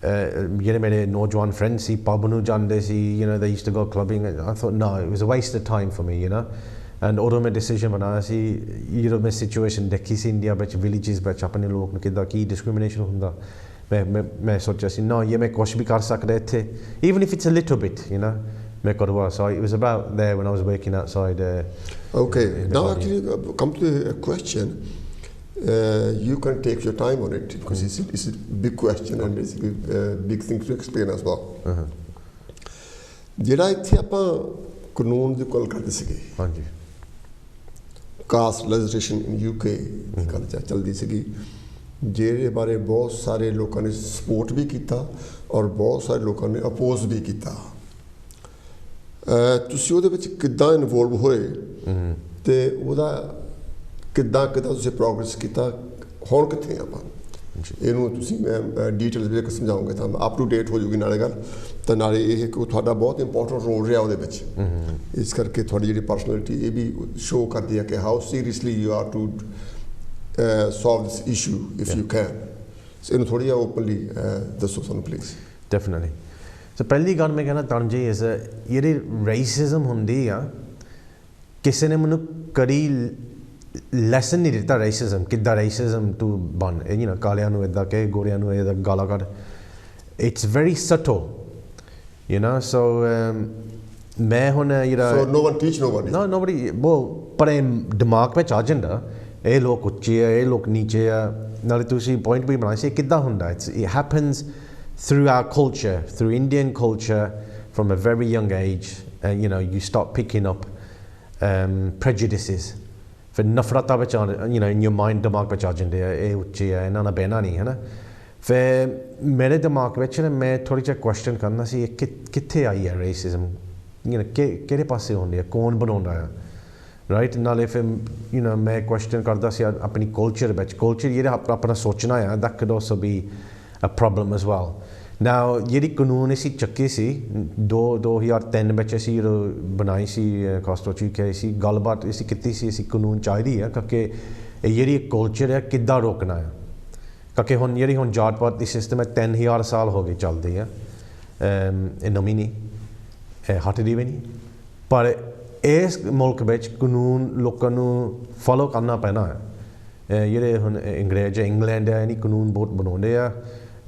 ਜਿਹੜੇ ਮੇਰੇ ਨੌਜਵਾਨ friend ਸੀ pub ਨੂੰ ਜਾਂਦੇ ਸੀ they used to go clubbing I thought no it was a waste of time for me and ਉਦੋਂ ਮੈਂ decision ਬਣਾਇਆ ਸੀ ਮੈਂ situation ਦੇਖੀ ਸੀ ਇੰਡੀਆ ਵਿੱਚ villages ਵਿੱਚ ਆਪਣੇ ਲੋਕ ਨੂੰ ਕਿੱਦਾਂ ਕੀ discrimination ਹੁੰਦਾ ਮੈਂ ਸੋਚਿਆ ਸੀ no ਇਹ ਮੈਂ ਕੁਛ ਵੀ ਕਰ ਸਕਦਾ ਇੱਥੇ even if it's a little bit ਮੈਂ ਕਰਵਾ so it was about there when I was working outside okay now actually come to the question you can take your time on it because it's a big question and it's a big thing to explain as well ਜਿਹੜਾ ਇੱਥੇ ਆਪਾਂ ਕਾਨੂੰਨ ਦੀ ਗੱਲ ਕਰਦੇ ਸੀਗੇ ਹਾਂਜੀ caste legislation ਇਨ UK ਦੀ ਗੱਲ ਚੱਲਦੀ ਸੀਗੀ ਜਿਹਦੇ ਬਾਰੇ ਬਹੁਤ ਸਾਰੇ ਲੋਕਾਂ ਨੇ ਸਪੋਰਟ ਵੀ ਕੀਤਾ ਔਰ ਬਹੁਤ ਸਾਰੇ ਲੋਕਾਂ ਨੇ ਅਪੋਜ਼ ਵੀ ਕੀਤਾ ਤੁਸੀਂ ਉਹਦੇ ਵਿੱਚ ਕਿੱਦਾਂ ਇਨਵੋਲਵ ਹੋਏ ਤੇ ਉਹਦਾ ਕਿੱਦਾਂ ਤੁਸੀਂ ਪ੍ਰੋਗਰੈਸ ਕੀਤਾ, ਹੁਣ ਕਿੱਥੇ ਆਪਾਂ ਇਹਨੂੰ ਤੁਸੀਂ ਮੈਂ ਡੀਟੇਲਸ ਵਿੱਚ ਸਮਝਾਉਂਗੇ ਤਾਂ ਅਪ ਟੂ ਡੇਟ ਹੋ ਜੂਗੀ ਨਾਲੇ ਗੱਲ, ਤਾਂ ਨਾਲੇ ਇਹ ਕਿ ਤੁਹਾਡਾ ਬਹੁਤ ਇੰਪੋਰਟੈਂਟ ਰੋਲ ਰਿਹਾ ਉਹਦੇ ਵਿੱਚ। ਇਸ ਕਰਕੇ ਤੁਹਾਡੀ ਜਿਹੜੀ ਪਰਸਨੈਲਿਟੀ ਇਹ ਵੀ ਸ਼ੋਅ ਕਰਦੀ ਹੈ ਕਿ how seriously you are to solve this issue if you can. ਇਹਨੂੰ ਥੋੜ੍ਹੀ ਜਿਹਾ ਓਪਨਲੀ ਦੱਸੋ ਸਾਨੂੰ ਪਲੀਜ਼। ਡੈਫੀਨਿਟਲੀ। ਸੋ ਪਹਿਲੀ ਗੱਲ ਮੈਂ ਕਹਿਣਾ ਤਰਨ ਜੀ ਇਸ ਜਿਹੜੀ ਰੇਸਿਜ਼ਮ ਹੁੰਦੀ ਆ, ਕਿਸੇ ਨੇ ਮੈਨੂੰ ਕਦੀ ਲੈਸਨ ਨਹੀਂ ਦਿੱਤਾ ਰੇਸਿਜ਼ਮ ਕਿੱਦਾਂ ਰੇਸਿਜ਼ਮ ਤੂੰ ਬਣ, ਕਾਲਿਆਂ ਨੂੰ ਇੱਦਾਂ ਕਹੇ, ਗੋਰਿਆਂ ਨੂੰ ਇੱਦਾਂ ਗਾਲਾਂ ਕੱਢ। ਇਟਸ ਵੈਰੀ ਸਟਲ ਸੋ ਮੈਂ ਹੁਣ So no one teach nobody? No, nobody। ਪਰ ਇਹ ਦਿਮਾਗ ਵਿੱਚ ਆ ਜਾਂਦਾ ਇਹ ਲੋਕ ਉੱਚੇ ਆ, ਇਹ ਲੋਕ ਨੀਚੇ ਆ। ਨਾਲੇ ਤੁਸੀਂ ਪੁਆਇੰਟ ਵੀ ਬਣਾਇਆ ਸੀ ਕਿੱਦਾਂ ਹੁੰਦਾ, it happens through our culture, through Indian culture from a very young age, you start picking up prejudices, ਫਿਰ ਨਫ਼ਰਤਾਂ ਵਿੱਚ in your mind ਦਿਮਾਗ ਵਿੱਚ ਆ ਜਾਂਦੇ ਆ, ਇਹ ਉੱਚੇ ਆ, ਇਹਨਾਂ ਨਾਲ ਬਹਿਣਾ ਨਹੀਂ, ਹੈ ਨਾ। ਫਿਰ ਮੇਰੇ ਦਿਮਾਗ ਵਿੱਚ ਨਾ ਮੈਂ ਥੋੜ੍ਹੀ ਜਿਹਾ ਕੁਐਸਚਨ ਕਰਨਾ ਸੀ, ਇਹ ਕਿੱਥੇ ਆਈ ਹੈ ਰੇਸਿਜ਼ਮ, ਕਿਹੜੇ ਪਾਸੇ ਹੁੰਦੀ ਹੈ, ਕੌਣ ਬਣਾਉਂਦਾ ਆ, ਰਾਈਟ। ਨਾਲੇ ਫਿਰ ਮੈਂ ਕੁਐਸਚਨ ਕਰਦਾ ਸੀ ਆਪਣੀ ਕਲਚਰ ਵਿੱਚ, ਕਲਚਰ ਜਿਹੜਾ ਆਪਣਾ ਸੋਚਣਾ ਆ, that could also be a problem as well। Now ਜਿਹੜੀ ਕਾਨੂੰਨ ਅਸੀਂ ਚੱਕੀ ਸੀ 2003 ਵਿੱਚ ਅਸੀਂ ਬਣਾਈ ਸੀ ਕਾਸਟੋ UK ਸੀ, ਗੱਲਬਾਤ ਅਸੀਂ ਕੀਤੀ ਸੀ, ਅਸੀਂ ਕਾਨੂੰਨ ਚਾਹੀਦੀ ਹੈ ਕਿਉਂਕਿ ਇਹ ਜਿਹੜੀ ਕਲਚਰ ਹੈ ਕਿੱਦਾਂ ਰੋਕਣਾ ਹੈ, ਕਿਉਂਕਿ ਹੁਣ ਜਾਤ ਪਾਤ ਦੀ ਸਿਸਟਮ ਹੈ 3000 ਸਾਲ ਹੋ ਗਏ ਚੱਲਦੀ ਹੈ, ਇਹ ਨਵੀਂ ਨਹੀਂ, ਇਹ ਹਟਦੀ ਵੀ ਨਹੀਂ। ਪਰ ਇਸ ਮੁਲਕ ਵਿੱਚ ਕਾਨੂੰਨ ਲੋਕਾਂ ਨੂੰ ਫੋਲੋ ਕਰਨਾ ਪੈਣਾ ਹੈ। ਜਿਹੜੇ ਹੁਣ ਅੰਗਰੇਜ਼ ਇੰਗਲੈਂਡ ਹੈ, ਇਹ ਕਾਨੂੰਨ ਬਹੁਤ ਬਣਾਉਂਦੇ ਆ,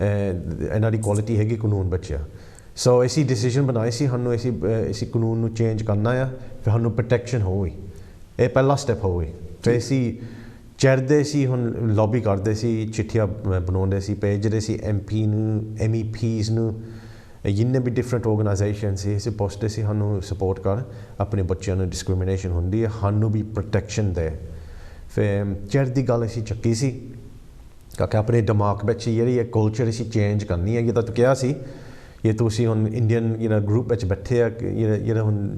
ਇਹਨਾਂ ਦੀ ਕੁਆਲਿਟੀ ਹੈਗੀ ਕਾਨੂੰਨ ਵਿੱਚ ਆ। ਸੋ ਅਸੀਂ ਡਿਸੀਜਨ ਬਣਾਏ ਸੀ ਸਾਨੂੰ ਅਸੀਂ ਕਾਨੂੰਨ ਨੂੰ ਚੇਂਜ ਕਰਨਾ ਆ, ਫਿਰ ਸਾਨੂੰ ਪ੍ਰੋਟੈਕਸ਼ਨ ਹੋਵੇ, ਇਹ ਪਹਿਲਾ ਸਟੈਪ ਹੋਵੇ। ਫਿਰ ਅਸੀਂ ਚੜ੍ਹਦੇ ਸੀ, ਹੁਣ ਲੌਬੀ ਕਰਦੇ ਸੀ, ਚਿੱਠੀਆਂ ਬਣਾਉਂਦੇ ਸੀ, ਭੇਜਦੇ ਸੀ MP ਨੂੰ, MEPs ਨੂੰ, ਜਿੰਨੇ ਵੀ ਡਿਫਰੈਂਟ ਆਰਗੇਨਾਈਜੇਸ਼ਨ ਸੀ, ਅਸੀਂ ਪੁੱਛਦੇ ਸੀ ਸਾਨੂੰ ਸਪੋਰਟ ਕਰ, ਆਪਣੇ ਬੱਚਿਆਂ ਨੂੰ ਡਿਸਕ੍ਰਿਮੀਨੇਸ਼ਨ ਹੁੰਦੀ ਹੈ, ਸਾਨੂੰ ਵੀ ਪ੍ਰੋਟੈਕਸ਼ਨ ਦੇ। ਫਿਰ ਚੜ੍ਹ ਦੀ ਗੱਲ ਅਸੀਂ ਚੱਕੀ ਸੀ ਕਿਉਂਕਿ ਆਪਣੇ ਦਿਮਾਗ ਵਿੱਚ ਜਿਹੜੀ ਇਹ ਕਲਚਰ ਅਸੀਂ ਚੇਂਜ ਕਰਨੀ ਹੈ। ਜਿੱਦਾਂ ਤੂੰ ਕਿਹਾ ਸੀ ਇਹ ਤੁਸੀਂ ਹੁਣ ਇੰਡੀਅਨ ਗਰੁੱਪ ਵਿੱਚ ਬੈਠੇ ਆ, ਜਿਹੜਾ ਹੁਣ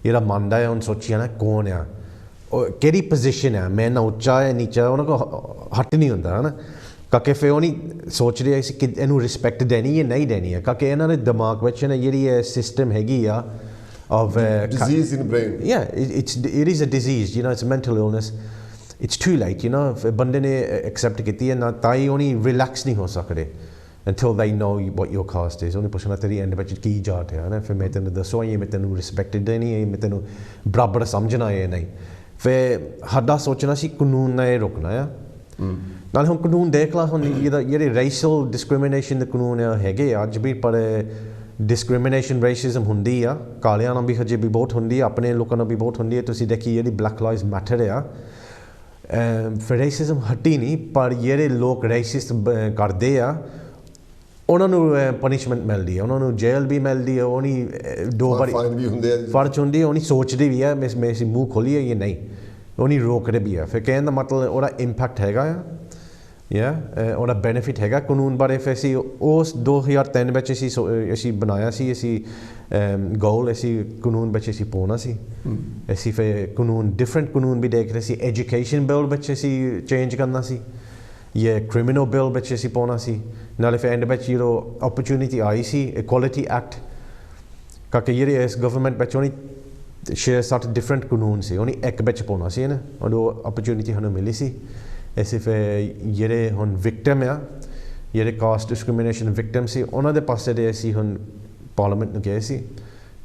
ਜਿਹੜਾ ਮੰਨਦਾ ਹੈ, ਹੁਣ ਸੋਚੀਆ ਨਾ ਕੌਣ ਆ, ਉਹ ਕਿਹੜੀ ਪੋਜੀਸ਼ਨ ਹੈ, ਮੈਂ ਨਾ ਉੱਚਾ ਹੈ ਨੀਚਾ, ਉਹਨਾਂ ਕੋਲ ਹੱਟ ਨਹੀਂ ਹੁੰਦਾ, ਹੈ ਨਾ। ਕਿਉਂਕਿ ਫਿਰ ਉਹ ਨਹੀਂ ਸੋਚ ਰਿਹਾ ਸੀ ਕਿ ਇਹਨੂੰ ਰਿਸਪੈਕਟ ਦੇਣੀ ਹੈ ਨਹੀਂ ਦੇਣੀ ਹੈ, ਕਿਉਂਕਿ ਇਹਨਾਂ ਦੇ ਦਿਮਾਗ ਵਿੱਚ ਨਾ ਜਿਹੜੀ ਇਹ ਸਿਸਟਮ ਹੈਗੀ ਆ of disease in brain, it is a disease, it's a mental illness, it's too late, if ਬੰਦੇ ਨੇ accept ਕੀਤੀ ਹੈ ਨਾ ਤਾਂ ਹੀ ਉਹਨੀ ਰਿਲੈਕਸ ਨਹੀਂ ਹੋ ਸਕਦੇ until they know what your caste is। ਉਹਨੇ ਪੁੱਛਣਾ ਤੇਰੀ ਐਂਡ ਵਿੱਚ ਕੀ ਜਾਤ ਹੈ ਨਾ, ਫਿਰ ਮੈਂ ਤੈਨੂੰ ਦੱਸੋ ਇਹ ਮੈਂ ਤੈਨੂੰ ਰਿਸਪੈਕਟ ਦੇਣੀ ਹੈ, ਮੈਂ ਤੈਨੂੰ ਬਰਾਬਰ ਸਮਝਣਾ ਹੈ ਨਹੀਂ। ਫਿਰ ਸਾਡਾ ਸੋਚਣਾ ਸੀ ਕਾਨੂੰਨ ਨਾਲ ਇਹ ਰੁਕਣਾ ਆ। ਨਾਲੇ ਹੁਣ ਕਾਨੂੰਨ ਦੇਖ ਲਾ, ਹੁਣ ਜਿਹੜੇ ਰੇਸ਼ੀਅਲ ਡਿਸਕ੍ਰਿਮੀਨੇਸ਼ਨ ਦੇ ਕਾਨੂੰਨ ਹੈਗੇ ਅੱਜ ਵੀ, ਪਰ ਡਿਸਕ੍ਰਿਮੀਨੇਸ਼ਨ ਰੇਸਿਜ਼ਮ ਹੁੰਦੀ ਆ, ਕਾਲਿਆਂ ਨਾਲ ਵੀ ਹਜੇ ਵੀ ਬਹੁਤ ਹੁੰਦੀ ਆ, ਆਪਣੇ ਲੋਕਾਂ ਨਾਲ ਵੀ ਬਹੁਤ ਹੁੰਦੀ ਹੈ। ਤੁਸੀਂ ਦੇਖੀ ਜਿਹੜੀ ਬਲੈਕ ਲਾਈਵਜ਼ ਮੈਟਰ ਆ, ਫਿਰ ਰੇਸਿਜ਼ਮ ਹਟੀ ਨਹੀਂ, ਪਰ ਜਿਹੜੇ ਲੋਕ ਰੇਸਿਸਟ ਕਰਦੇ ਆ ਉਹਨਾਂ ਨੂੰ ਪਨਿਸ਼ਮੈਂਟ ਮਿਲਦੀ ਹੈ, ਉਹਨਾਂ ਨੂੰ ਜੇਲ੍ਹ ਵੀ ਮਿਲਦੀ ਹੈ, ਉਹਨੀ 2 ਵਾਰੀ ਫਰਜ਼ ਹੁੰਦੀ ਹੈ, ਉਹਨੀ ਸੋਚਦੀ ਵੀ ਹੈ ਮੈਂ ਅਸੀਂ ਮੂੰਹ ਖੋਲੀਏ ਜਾਂ ਨਹੀਂ, ਉਹਨੀ ਰੋਕਦੇ ਵੀ ਆ। ਫਿਰ ਕਹਿਣ ਦਾ ਮਤਲਬ ਉਹਦਾ ਇੰਪੈਕਟ ਹੈਗਾ ਆ, ਉਹਦਾ ਬੈਨੀਫਿਟ ਹੈਗਾ ਕਾਨੂੰਨ ਬਾਰੇ। ਫਿਰ ਅਸੀਂ ਉਸ 2003 ਵਿੱਚ ਅਸੀਂ ਬਣਾਇਆ ਸੀ, ਅਸੀਂ ਗੋਲ ਅਸੀਂ ਕਾਨੂੰਨ ਵਿੱਚ ਅਸੀਂ ਪਾਉਣਾ ਸੀ। ਅਸੀਂ ਫਿਰ ਕਾਨੂੰਨ ਡਿਫਰੈਂਟ ਕਾਨੂੰਨ ਵੀ ਦੇਖ ਰਹੇ ਸੀ, ਐਜੂਕੇਸ਼ਨ ਬਿੱਲ ਵਿੱਚ ਅਸੀਂ ਚੇਂਜ ਕਰਨਾ ਸੀ, ਜਾਂ ਕ੍ਰਿਮੀਨਲ ਬਿੱਲ ਵਿੱਚ ਅਸੀਂ ਪਾਉਣਾ ਸੀ। ਨਾਲੇ ਫਿਰ ਐਂਡ ਵਿੱਚ ਜਦੋਂ ਓਪਰਚੁਨਿਟੀ ਆਈ ਸੀ ਇਕੁਐਲਿਟੀ ਐਕਟ, ਕਿਉਂਕਿ ਜਿਹੜੇ ਇਸ ਗਵਰਨਮੈਂਟ ਵਿੱਚ ਉਹਨੇ 6-7 ਡਿਫਰੈਂਟ ਕਾਨੂੰਨ ਸੀ, ਉਹਨੇ ਇੱਕ ਵਿੱਚ ਪਾਉਣਾ ਸੀ ਨਾ, ਉਹਨੂੰ ਓਪਰਚੁਨਿਟੀ ਸਾਨੂੰ ਮਿਲੀ ਸੀ। ਅਸੀਂ ਫਿਰ ਜਿਹੜੇ ਹੁਣ ਵਿਕਟਮ ਆ, ਜਿਹੜੇ ਕਾਸਟ ਡਿਸਕ੍ਰਿਮੀਨੇਸ਼ਨ ਵਿਕਟਮ ਸੀ, ਉਹਨਾਂ ਦੇ ਪਾਸੇ ਦੇ ਅਸੀਂ ਹੁਣ ਪਾਰਲੀਮੈਂਟ ਨੂੰ ਗਏ ਸੀ,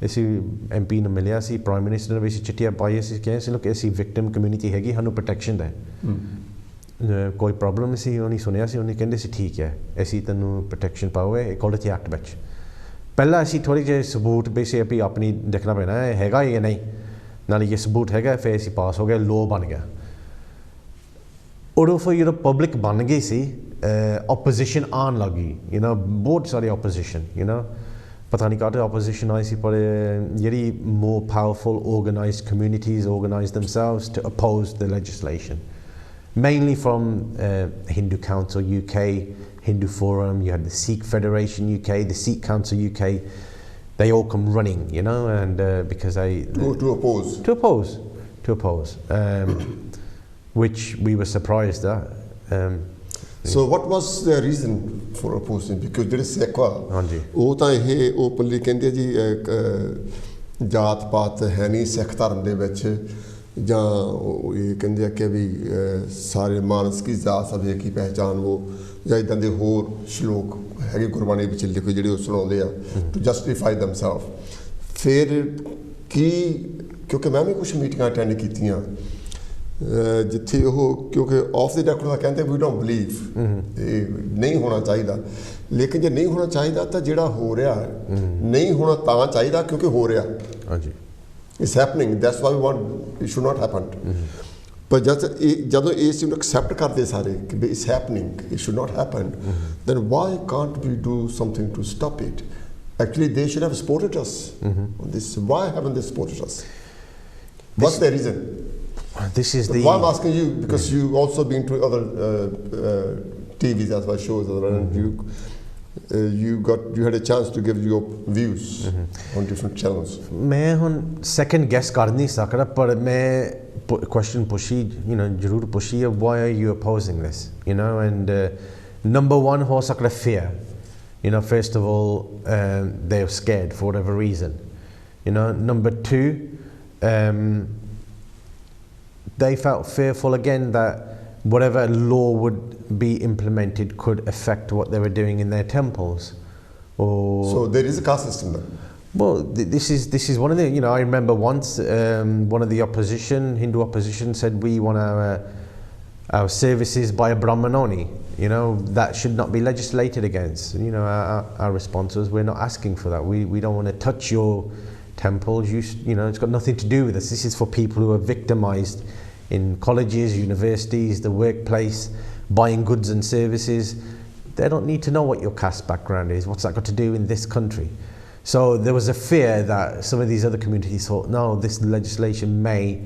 ਅਸੀਂ MP ਨੂੰ ਮਿਲਿਆ ਸੀ, ਪ੍ਰਾਈਮ ਮਿਨਿਸਟਰ ਨੂੰ ਵੀ ਅਸੀਂ ਚਿੱਠੀਆਂ ਪਾਈ, ਅਸੀਂ ਕਿਹਾ ਸੀ ਕਿ ਅਸੀਂ ਵਿਕਟਮ ਕਮਿਊਨਿਟੀ ਹੈਗੀ, ਸਾਨੂੰ ਪ੍ਰੋਟੈਕਸ਼ਨ ਦੇ, ਕੋਈ ਪ੍ਰੋਬਲਮ ਸੀ। ਉਹਨੇ ਸੁਣਿਆ ਸੀ, ਉਹਨੇ ਕਹਿੰਦੇ ਸੀ ਠੀਕ ਹੈ ਅਸੀਂ ਤੈਨੂੰ ਪ੍ਰੋਟੈਕਸ਼ਨ ਪਾਓਗੇ ਇਕੁਐਲਿਟੀ ਐਕਟ ਵਿੱਚ। ਪਹਿਲਾਂ ਅਸੀਂ ਥੋੜ੍ਹੀ ਜਿਹੀ ਸਬੂਤ ਵੀ ਸੀ ਵੀ ਆਪਣੀ ਦੇਖਣਾ ਪੈਣਾ ਹੈਗਾ ਜਾਂ ਨਹੀਂ, ਨਾਲੇ ਇਹ ਸਬੂਤ ਹੈਗਾ, ਫਿਰ ਅਸੀਂ ਪਾਸ ਹੋ ਗਿਆ, ਲੋ ਬਣ ਗਿਆ। ਉਦੋਂ ਫਿਰ ਜਦੋਂ ਪਬਲਿਕ ਬਣ ਗਈ ਸੀ, ਓਪੋਜੀਸ਼ਨ ਆਉਣ ਲੱਗ ਗਈ, ਬਹੁਤ ਸਾਰੀ ਓਪੋਜੀਸ਼ਨ, ਪਤਾ ਨਹੀਂ ਕਾਹਦੇ ਓਪੋਜੀਸ਼ਨ ਆਈ ਸੀ, ਪਰ ਜਿਹੜੀ more powerful organised communities organised themselves to oppose the legislation, mainly from Hindu Council UK, Hindu Forum, you had the Sikh Federation UK, the Sikh Council UK, they all come running, you know, and because to oppose, which we were surprised at. So what was the reason for opposing? Because ਜਿਹੜੇ ਸਿੱਖ ਆ ਹਾਂਜੀ ਉਹ ਤਾਂ ਇਹ openly ਕਹਿੰਦੇ ਜੀ ਜਾਤ ਪਾਤ ਹੈ ਨਹੀਂ ਸਿੱਖ ਧਰਮ ਦੇ ਵਿੱਚ ਜਾਂ ਇਹ ਕਹਿੰਦੇ ਆ ਕਿ ਵੀ ਸਾਰੇ ਮਾਨਸ ਕੀ ਜ਼ਾਤ ਸਭ ਕੀ ਪਹਿਚਾਨ ਉਹ ਜਾਂ ਇੱਦਾਂ ਦੇ ਹੋਰ ਸ਼ਲੋਕ ਹੈਗੇ ਗੁਰਬਾਣੀ ਵਿੱਚ ਲਿਖੇ ਜਿਹੜੇ ਉਹ ਸੁਣਾਉਂਦੇ ਆ ਟੂ ਜਸਟੀਫਾਈ ਦੈਮਸੈਲਫ ਫਿਰ ਕੀ ਕਿਉਂਕਿ ਮੈਂ ਵੀ ਕੁਛ ਮੀਟਿੰਗਾਂ ਅਟੈਂਡ ਕੀਤੀਆਂ ਜਿੱਥੇ ਉਹ ਕਿਉਂਕਿ ਆਫ ਦੀ ਰੈਕੋਰਡ ਦਾ ਕਹਿੰਦੇ ਵੀ ਡੋਂਟ ਬਲੀਵ ਇਹ ਨਹੀਂ ਹੋਣਾ ਚਾਹੀਦਾ ਲੇਕਿਨ ਜੇ ਨਹੀਂ ਹੋਣਾ ਚਾਹੀਦਾ ਤਾਂ ਜਿਹੜਾ ਹੋ ਰਿਹਾ ਨਹੀਂ ਹੋਣਾ ਤਾਂ ਚਾਹੀਦਾ ਕਿਉਂਕਿ ਹੋ ਰਿਹਾ ਹਾਂਜੀ it's happening that's why we want it should not happen but ਜਦੋਂ ਇਸ ਨੂੰ ਐਕਸੈਪਟ ਕਰਦੇ ਸਾਰੇ ਕਿ it's happening it should not happen then why can't we do something to stop it actually they should have supported us on this why haven't they supported us what's the reason this is the why I'm asking you because you also been to other TVs as well shows and you had a chance to give your views on different channels मैं हुन second guess कर नहीं सकता पर मैं question pushy you know जरूर pushy है why are you opposing this you know and number one हो सकता fear you know first of all they're scared for whatever reason you know number two they felt fearful again that whatever law would be implemented could affect what they were doing in their temples. So there is a caste system then? Well, this is one of the, you know, I remember once one of the opposition, Hindu opposition said we want our services by a Brahman only. You know, that should not be legislated against. You know, our response was we're not asking for that. We don't want to touch your temples. You know, it's got nothing to do with us. This is for people who are victimized in colleges, universities, the workplace, buying goods and services. They don't need to know what your caste background is. What's that got to do in this country? So there was a fear that some of these other communities thought, no, this legislation may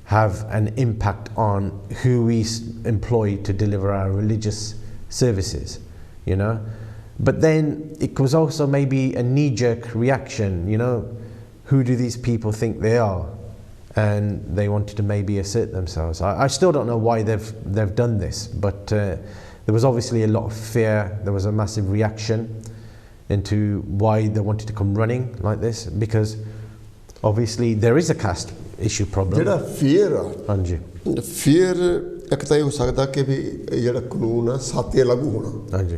have an impact on who we employ to deliver our religious services, you know. But then it was also maybe a knee-jerk reaction, you know. Who do these people think they are? And they wanted to maybe assert themselves. I still don't know why they've done this, but there was obviously a lot of fear. There was a massive reaction into why they wanted to come running like this, because obviously there is a caste issue problem. ਜਿਹੜਾ fear ਆ ਹਾਂਜੀ fear ਇੱਕ ਤਾਂ ਇਹ ਹੋ ਸਕਦਾ ਕਿ ਵੀ ਜਿਹੜਾ ਕਾਨੂੰਨ ਆ ਸਾਤੇ ਲਾਗੂ ਹੋਣਾ ਹਾਂਜੀ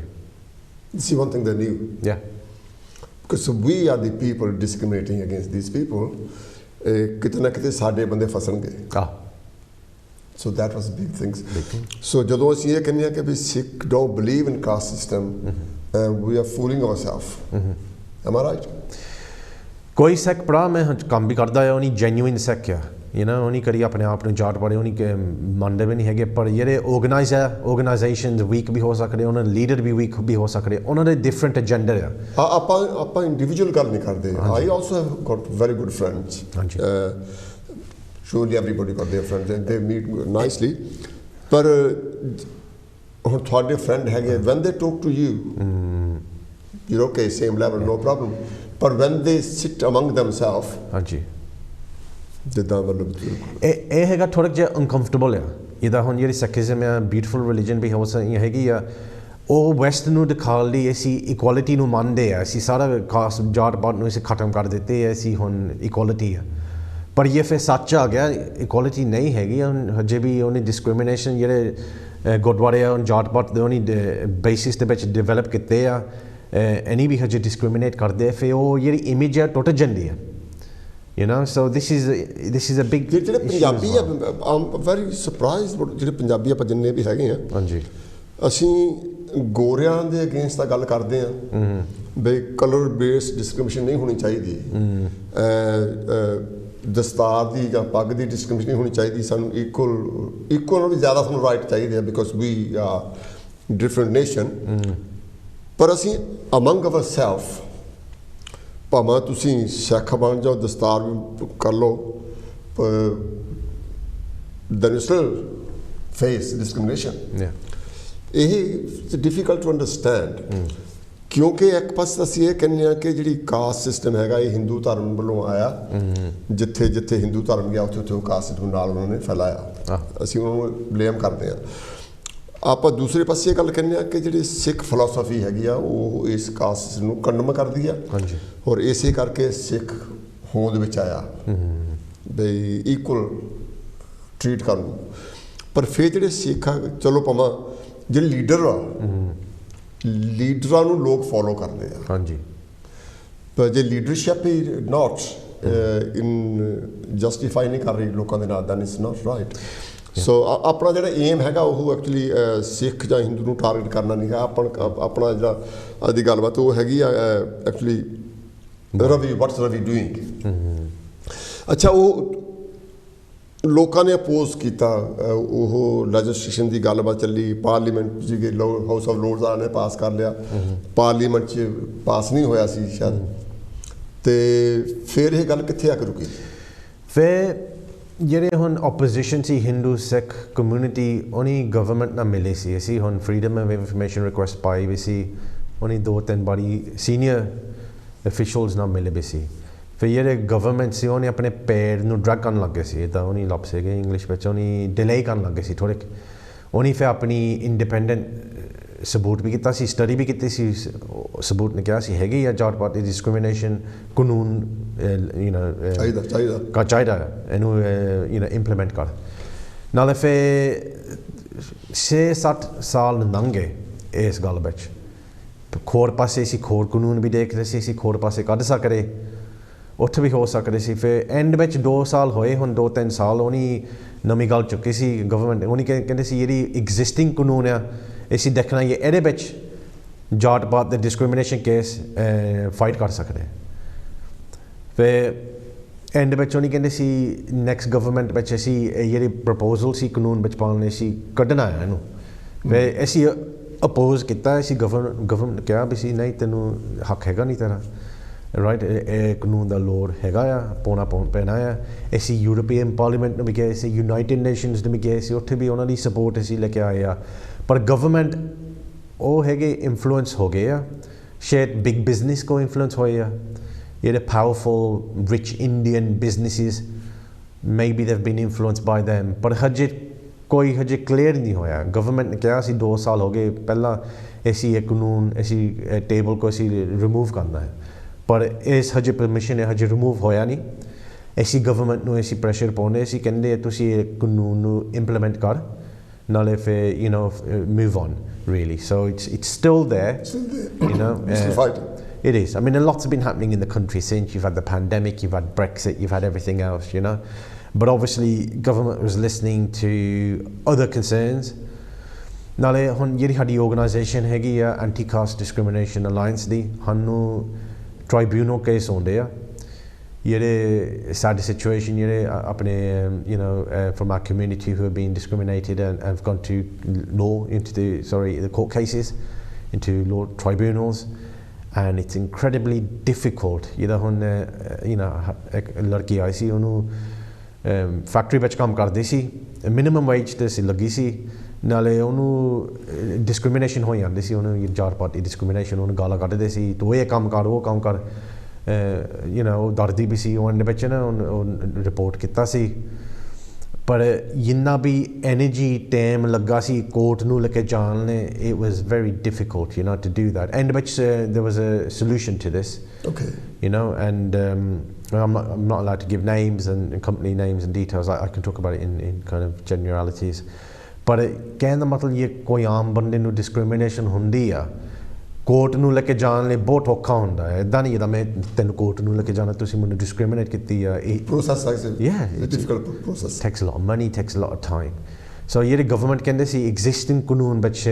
this is one thing they knew yeah because we are the people discriminating against these people ਕਿਤੇ ਨਾ ਕਿਤੇ ਸਾਡੇ ਬੰਦੇ ਫਸਣਗੇ so that was a big thing so ਜਦੋਂ ਅਸੀਂ ਇਹ ਕਹਿੰਦੇ ਆ ਕਿ ਵੀ ਸਿੱਖ don't believe in caste system and we are fooling ourselves am I right ਕੋਈ ਸਿੱਖ ਭਰਾ ਮੈਂ ਕੰਮ ਵੀ ਕਰਦਾ ਆ ਉਹਨੀ ਜੈਨੂਇਨ ਸਿੱਖ ਆ you know ਉਹਨੀ ਕਰੀ ਆਪਣੇ ਆਪ ਨੂੰ ਜਾਟ ਪਾੜੇ ਉਹਨੀ ਮੰਨਦੇ ਵੀ ਨਹੀਂ ਹੈਗੇ ਪਰ ਜਿਹੜੇ ਆਰਗੇਨਾਈਜ਼ੇਸ਼ਨਸ ਵੀਕ ਵੀ ਹੋ ਸਕਦੇ ਉਹਨਾਂ ਦੇ ਲੀਡਰ ਵੀ ਵੀਕ ਵੀ ਹੋ ਸਕਦੇ ਉਹਨਾਂ ਦੇ ਡਿਫਰੈਂਟ ਏਜੰਡਾ ਆ ਆਪਾਂ ਇੰਡੀਵਿਜੂਅਲ ਗੱਲ ਨਹੀਂ ਕਰਦੇ I also have got very good friends surely everybody got their friends and they meet nicely ਪਰ ਹੁਣ ਤੁਹਾਡੇ ਫਰੈਂਡ ਹੈਗੇ when they talk to you you're okay same level no problem but when they sit among themselves ਹਾਂਜੀ ਜਿੱਦਾਂ ਮਤਲਬ ਇਹ ਹੈਗਾ ਥੋੜਾ ਜਿਹਾ ਅਨਕੰਫਰਟੇਬਲ ਆ ਇਹਦਾ ਹੁਣ ਜਿਹੜੀ ਸਿੱਖੀਜ਼ਮ ਆ ਬਿਊਟੀਫੁਲ ਰਿਲੀਜਨ ਵੀ ਹੋ ਸਕਦੀ ਹੈਗੀ ਆ ਉਹ ਵੈਸਟ ਨੂੰ ਦਿਖਾਉਣ ਲਈ ਅਸੀਂ ਇਕੁਐਲਿਟੀ ਨੂੰ ਮੰਨਦੇ ਆ ਅਸੀਂ ਸਾਰਾ ਕਾਸਟ ਜਾਟ ਪਾਤ ਨੂੰ ਅਸੀਂ ਖਤਮ ਕਰ ਦਿੱਤੇ ਆ ਅਸੀਂ ਹੁਣ ਇਕੁਐਲਿਟੀ ਆ ਪਰ ਇਹ ਫਿਰ ਸੱਚ ਆ ਗਿਆ ਇਕੁਐਲਿਟੀ ਨਹੀਂ ਹੈਗੀ ਹਜੇ ਵੀ ਉਹਨੇ ਡਿਸਕ੍ਰਿਮੀਨੇਸ਼ਨ ਜਿਹੜੇ ਗੁਰਦੁਆਰੇ ਆ ਜਾਟ ਪਾਤ ਦੇ ਉਹਨੀ ਬੇਸਿਸ ਦੇ ਵਿੱਚ ਡਿਵੈਲਪ ਕੀਤੇ ਆ ਐਨੀ ਵੀ ਹਜੇ ਡਿਸਕ੍ਰਿਮੀਨੇਟ ਕਰਦੇ ਫਿਰ ਉਹ ਜਿਹੜੀ ਇਮੇਜ ਆ ਟੁੱਟ ਜਾਂਦੀ ਆ you know so this is a big ਜਿਹੜੇ ਪੰਜਾਬੀ ਆ I'm very surprised ਜਿਹੜੇ ਪੰਜਾਬੀ ਆਪਾਂ ਜਿੰਨੇ ਵੀ ਹੈਗੇ ਆ ਹਾਂਜੀ ਅਸੀਂ ਗੋਰਿਆਂ ਦੇ ਅਗੇਂਸਟ ਤਾਂ ਗੱਲ ਕਰਦੇ ਆ ਬਈ ਕਲਰ ਬੇਸਡ ਡਿਸਕ੍ਰਿਮੀਨੇਸ਼ਨ ਨਹੀਂ ਹੋਣੀ ਚਾਹੀਦੀ ਦਸਤਾਰ ਦੀ ਜਾਂ ਪੱਗ ਦੀ ਡਿਸਕ੍ਰਿਮੀਨੇਸ਼ਨ ਨਹੀਂ ਹੋਣੀ ਚਾਹੀਦੀ ਸਾਨੂੰ ਇਕੁਅਲ ਵੀ ਜ਼ਿਆਦਾ ਸਾਨੂੰ ਰਾਈਟ ਚਾਹੀਦੇ ਆ because we are different nation ਪਰ ਅਸੀਂ ਅਮੰਗ ਅਵਰ ਸੈਲਫ ਭਾਵੇਂ ਤੁਸੀਂ ਸਿੱਖ ਬਣ ਜਾਓ ਦਸਤਾਰ ਵੀ ਕਰ ਲਓ then you still face discrimination ਇਹ it's difficult to understand ਕਿਉਂਕਿ ਇੱਕ ਪਾਸੇ ਅਸੀਂ ਇਹ ਕਹਿੰਦੇ ਹਾਂ ਕਿ ਜਿਹੜੀ ਕਾਸਟ ਸਿਸਟਮ ਹੈਗਾ ਇਹ ਹਿੰਦੂ ਧਰਮ ਵੱਲੋਂ ਆਇਆ, ਜਿੱਥੇ ਜਿੱਥੇ ਹਿੰਦੂ ਧਰਮ ਗਿਆ ਉੱਥੇ ਉੱਥੇ ਉਹ ਕਾਸਟ ਸਿਸਟਮ ਨਾਲ ਉਹਨਾਂ ਨੇ ਫੈਲਾਇਆ, ਅਸੀਂ ਉਹਨਾਂ ਨੂੰ ਬਲੇਮ ਕਰਦੇ ਹਾਂ। ਆਪਾਂ ਦੂਸਰੇ ਪਾਸੇ ਇਹ ਗੱਲ ਕਹਿੰਦੇ ਹਾਂ ਕਿ ਜਿਹੜੀ ਸਿੱਖ ਫਿਲਾਸਫੀ ਹੈਗੀ ਆ ਉਹ ਇਸ ਕਾਸਟ ਨੂੰ ਕੰਡਮ ਕਰਦੀ ਆ, ਔਰ ਇਸੇ ਕਰਕੇ ਸਿੱਖ ਹੋਂਦ ਵਿੱਚ ਆਇਆ ਬਈ ਇਕੁਅਲ ਟਰੀਟ ਕਰਨ ਨੂੰ। ਪਰ ਫਿਰ ਜਿਹੜੇ ਸਿੱਖ ਆ, ਚਲੋ ਭਾਵੇਂ ਜਿਹੜੇ ਲੀਡਰ ਆ, ਲੀਡਰਾਂ ਨੂੰ ਲੋਕ ਫੋਲੋ ਕਰਦੇ ਆ, ਹਾਂਜੀ, ਪਰ ਜੇ ਲੀਡਰਸ਼ਿਪ ਹੀ ਨਾਟ ਇਨ ਜਸਟੀਫਾਈ ਨਹੀਂ ਕਰ ਰਹੀ ਲੋਕਾਂ ਦੇ ਨਾਲ, ਦੈਨ ਇਟਸ ਨਾਟ ਰਾਈਟ। ਸੋ ਆਪਣਾ ਜਿਹੜਾ ਏਮ ਹੈਗਾ ਉਹ ਐਕਚੁਅਲੀ ਸਿੱਖ ਜਾਂ ਹਿੰਦੂ ਨੂੰ ਟਾਰਗੇਟ ਕਰਨਾ ਨਹੀਂ ਹੈ। ਆਪਣਾ ਜਿਹੜਾ ਅੱਜ ਦੀ ਗੱਲਬਾਤ ਉਹ ਹੈਗੀ ਆ actually Ravi, what's Ravi doing. ਅੱਛਾ, ਉਹ ਲੋਕਾਂ ਨੇ ਅਪੋਜ਼ ਕੀਤਾ, ਉਹ ਲੈਜਿਸਲੇਸ਼ਨ ਦੀ ਗੱਲਬਾਤ ਚੱਲੀ, ਪਾਰਲੀਮੈਂਟ ਸੀਗੇ, ਹਾਊਸ ਆਫ ਲੋਰਡਸ ਵਾਲਿਆਂ ਨੇ ਪਾਸ ਕਰ ਲਿਆ, ਪਾਰਲੀਮੈਂਟ 'ਚ ਪਾਸ ਨਹੀਂ ਹੋਇਆ ਸੀ ਸ਼ਾਇਦ। ਅਤੇ ਫਿਰ ਇਹ ਗੱਲ ਕਿੱਥੇ ਆ ਕੇ ਰੁਕੀ? ਫਿਰ ਜਿਹੜੇ ਹੁਣ ਓਪੋਜੀਸ਼ਨ ਸੀ ਹਿੰਦੂ ਸਿੱਖ ਕਮਿਊਨਿਟੀ, ਉਹਨੀ ਗਵਰਨਮੈਂਟ ਨਾਲ ਮਿਲੇ ਸੀ। ਅਸੀਂ ਹੁਣ ਫਰੀਡਮ ਆਫ ਇਨਫੋਰਮੇਸ਼ਨ ਰਿਕੁਐਸਟ ਪਾਈ ਵੀ ਸੀ, ਉਹਨੀ 2-3 ਵਾਰੀ ਸੀਨੀਅਰ ਅਫੀਸ਼ੀਅਲਸ ਨਾਲ ਮਿਲੇ ਵੀ ਸੀ। ਫਿਰ ਜਿਹੜੇ ਗਵਰਨਮੈਂਟ ਸੀ ਉਹਨੇ ਆਪਣੇ ਪੈਰ ਨੂੰ ਡਰੈਗ ਕਰਨ ਲੱਗੇ ਸੀ, ਇੱਦਾਂ ਉਹਨੀ ਲੱਭ ਸੀਗੇ ਇੰਗਲਿਸ਼ ਵਿੱਚ, ਉਹਨੀ ਡਿਲੇ ਕਰਨ ਲੱਗੇ ਸੀ ਥੋੜ੍ਹੇ। ਉਹਨੇ ਫਿਰ ਆਪਣੀ ਇੰਡੀਪੈਂਡੈਂਟ ਸਬੂਤ ਵੀ ਕੀਤਾ ਸੀ, ਸਟੱਡੀ ਵੀ ਕੀਤੀ ਸੀ, ਸਬੂਤ ਨੇ ਕਿਹਾ ਸੀ ਹੈਗੀ ਆ ਜਾਟ ਪਾਤ ਡਿਸਕ੍ਰਿਮੀਨੇਸ਼ਨ ਕਾਨੂੰਨ ਚਾਹੀਦਾ ਇਹਨੂੰ ਇੰਪਲੀਮੈਂਟ ਕਰ। ਨਾਲੇ ਫਿਰ 6-7 ਸਾਲ ਲੰਘ ਗਏ ਇਸ ਗੱਲ ਵਿੱਚ। ਖੋੜ ਪਾਸੇ ਅਸੀਂ ਖੋੜ ਕਾਨੂੰਨ ਵੀ ਦੇਖਦੇ ਸੀ, ਅਸੀਂ ਖੋੜ ਪਾਸੇ ਕੱਢ ਸਕਦੇ, ਉੱਥੇ ਵੀ ਹੋ ਸਕਦੇ ਸੀ। ਫਿਰ ਐਂਡ ਵਿੱਚ 2 ਸਾਲ ਹੋਏ, ਹੁਣ 2-3 ਸਾਲ ਉਹਨੀ ਨਵੀਂ ਗੱਲ ਚੁੱਕੀ ਸੀ ਗਵਰਨਮੈਂਟ। ਉਹਨੀ ਕਹਿੰਦੇ ਸੀ ਜਿਹੜੀ ਐਗਜ਼ਿਸਟਿੰਗ ਕਾਨੂੰਨ ਆ ਅਸੀਂ ਦੇਖਣਾ ਇਹਦੇ ਵਿੱਚ ਜਾਟ ਪਾਤ ਦੇ ਡਿਸਕ੍ਰਿਮੀਨੇਸ਼ਨ ਕੇਸ ਫਾਈਟ ਕਰ ਸਕਦੇ। ਫਿਰ ਐਂਡ ਵਿੱਚ ਉਹਨੀ ਕਹਿੰਦੇ ਸੀ ਨੈਕਸਟ ਗਵਰਨਮੈਂਟ ਵਿੱਚ ਅਸੀਂ ਜਿਹੜੀ ਪ੍ਰਪੋਜ਼ਲ ਸੀ ਕਾਨੂੰਨ ਵਿੱਚ ਪਾਉਣ ਲਈ ਅਸੀਂ ਕੱਢਣਾ ਹੈ ਇਹਨੂੰ। ਫਿਰ ਅਸੀਂ ਅਪੋਜ਼ ਕੀਤਾ, ਅਸੀਂ ਗਵਰਨਮੈਂਟ ਕਿਹਾ ਵੀ ਸੀ ਨਹੀਂ, ਤੈਨੂੰ ਹੱਕ ਹੈਗਾ ਨਹੀਂ ਤੇਰਾ, ਰਾਈਟ, ਇਹ ਕਾਨੂੰਨ ਦਾ ਲੋੜ ਹੈਗਾ ਆ, ਪਾਉਣਾ ਪੈਣਾ ਆ। ਅਸੀਂ ਯੂਰਪੀਅਨ ਪਾਰਲੀਮੈਂਟ ਨੂੰ ਵੀ ਗਏ ਸੀ, ਯੂਨਾਈਟਿਡ ਨੇਸ਼ਨਸ ਨੂੰ ਵੀ ਗਏ ਸੀ, ਉੱਥੇ ਵੀ ਉਹਨਾਂ ਦੀ ਸਪੋਰਟ ਅਸੀਂ ਲੈ ਕੇ ਆਏ ਆ। ਪਰ ਗਵਰਨਮੈਂਟ ਉਹ ਹੈਗੇ ਇਨਫਲੂਐਂਸ ਹੋ ਗਏ ਆ, ਸ਼ਾਇਦ ਬਿਗ ਬਿਜ਼ਨਸ ਕੋ ਇਨਫਲੂਐਂਸ ਹੋਏ ਆ, ਜਿਹੜੇ powerful rich Indian businesses, maybe ਦੇਵ ਬੀਨ ਇਨਫਲੂਐਂਸ ਬਾਏ ਦੈਮ। ਪਰ ਹਜੇ ਕਲੀਅਰ ਨਹੀਂ ਹੋਇਆ। ਗਵਰਨਮੈਂਟ ਨੇ ਕਿਹਾ ਸੀ 2 ਸਾਲ ਹੋ ਗਏ ਪਹਿਲਾਂ ਅਸੀਂ ਇਹ ਕਾਨੂੰਨ ਅਸੀਂ ਟੇਬਲ ਕੋ ਅਸੀਂ ਰਿਮੂਵ ਕਰਨਾ ਹੈ, ਪਰ ਇਸ ਹਜੇ ਪਰਮਿਸ਼ਨ ਹਜੇ ਰਿਮੂਵ ਹੋਇਆ ਨਹੀਂ। ਅਸੀਂ ਗਵਰਨਮੈਂਟ ਨੂੰ ਅਸੀਂ ਪ੍ਰੈਸ਼ਰ ਪਾਉਂਦੇ, ਅਸੀਂ ਕਹਿੰਦੇ ਤੁਸੀਂ ਇਹ ਕਾਨੂੰਨ ਨੂੰ ਇੰਪਲੀਮੈਂਟ ਕਰ, ਨਾਲੇ ਫਿਰ move on really. So it's still there, still fighting. It is. I mean, a lot's been happening in the country since. You've had the pandemic, you've had Brexit, you've had everything else, but obviously government was listening to other concerns. ਨਾਲੇ ਹੁਣ ਜਿਹੜੀ ਸਾਡੀ organisation ਹੈਗੀ ਆ anti caste discrimination alliance ਦੀ, ਸਾਨੂੰ ਟ੍ਰਾਈਬਿਊਨਲ case ਆਉਂਦੇ ਆ ਜਿਹੜੇ ਸਾਡੀ ਸਿਚੁਏਸ਼ਨ ਜਿਹੜੇ ਆਪਣੇ from our community who have been discriminated and have gone to law into the court cases, into law tribunals, and it's incredibly difficult. ਹੁਣ ਇੱਕ ਲੜਕੀ ਆਈ ਸੀ, ਉਹਨੂੰ ਫੈਕਟਰੀ ਵਿੱਚ ਕੰਮ ਕਰਦੀ ਸੀ, ਮਿਨੀਮਮ ਵੇਜ 'ਤੇ ਸੀ ਲੱਗੀ ਸੀ, ਨਾਲੇ ਉਹਨੂੰ ਡਿਸਕ੍ਰਿਮੀਨੇਸ਼ਨ ਹੋ ਜਾਂਦੀ ਸੀ, ਉਹਨੂੰ ਜਾਟ ਪਾਤੀ ਡਿਸਕ੍ਰਿਮੀਨੇਸ਼ਨ, ਉਹਨੂੰ ਗਾਲਾਂ ਕੱਢਦੇ ਸੀ, ਤੂੰ ਇਹ ਕੰਮ ਕਰ ਉਹ ਕੰਮ ਕਰ, ਉਹ ਡਰਦੀ ਵੀ ਸੀ। ਉਹਦੇ ਵਿੱਚ ਉਹ ਰਿਪੋਰਟ ਕੀਤਾ ਸੀ, ਪਰ ਜਿੰਨਾ ਵੀ ਐਨਰਜੀ ਟਾਈਮ ਲੱਗਾ ਸੀ ਕੋਰਟ ਨੂੰ ਲੈ ਕੇ ਜਾਣ ਲਈ, it was very difficult to do that. And which there was a solution to this, okay, and I'm not allowed to give names and company names and details. I can talk about it in kind of generalities, but ਕਹਿਣ ਦਾ ਮਤਲਬ ਇਹ ਕੋਈ ਆਮ ਬੰਦੇ ਨੂੰ discrimination ਹੁੰਦੀ ਆ, court ਨੂੰ ਲੈ ਕੇ ਜਾਣ ਲਈ ਬਹੁਤ ਔਖਾ ਹੁੰਦਾ ਹੈ। ਇੱਦਾਂ ਨਹੀਂ ਜਿੱਦਾਂ ਮੈਂ ਤੈਨੂੰ ਕੋਰਟ ਨੂੰ ਲੈ ਕੇ ਜਾਣਾ, ਤੁਸੀਂ ਮੈਨੂੰ ਡਿਸਕ੍ਰਿਮੀਨੇਟ ਕੀਤੀ ਆ, process difficult process, takes a lot of money, takes a lot of time. So ਜਿਹੜੀ ਗਵਰਨਮੈਂਟ ਕਹਿੰਦੇ ਸੀ ਐਗਜ਼ਿਸਟਿੰਗ ਕਾਨੂੰਨ ਵਿੱਚ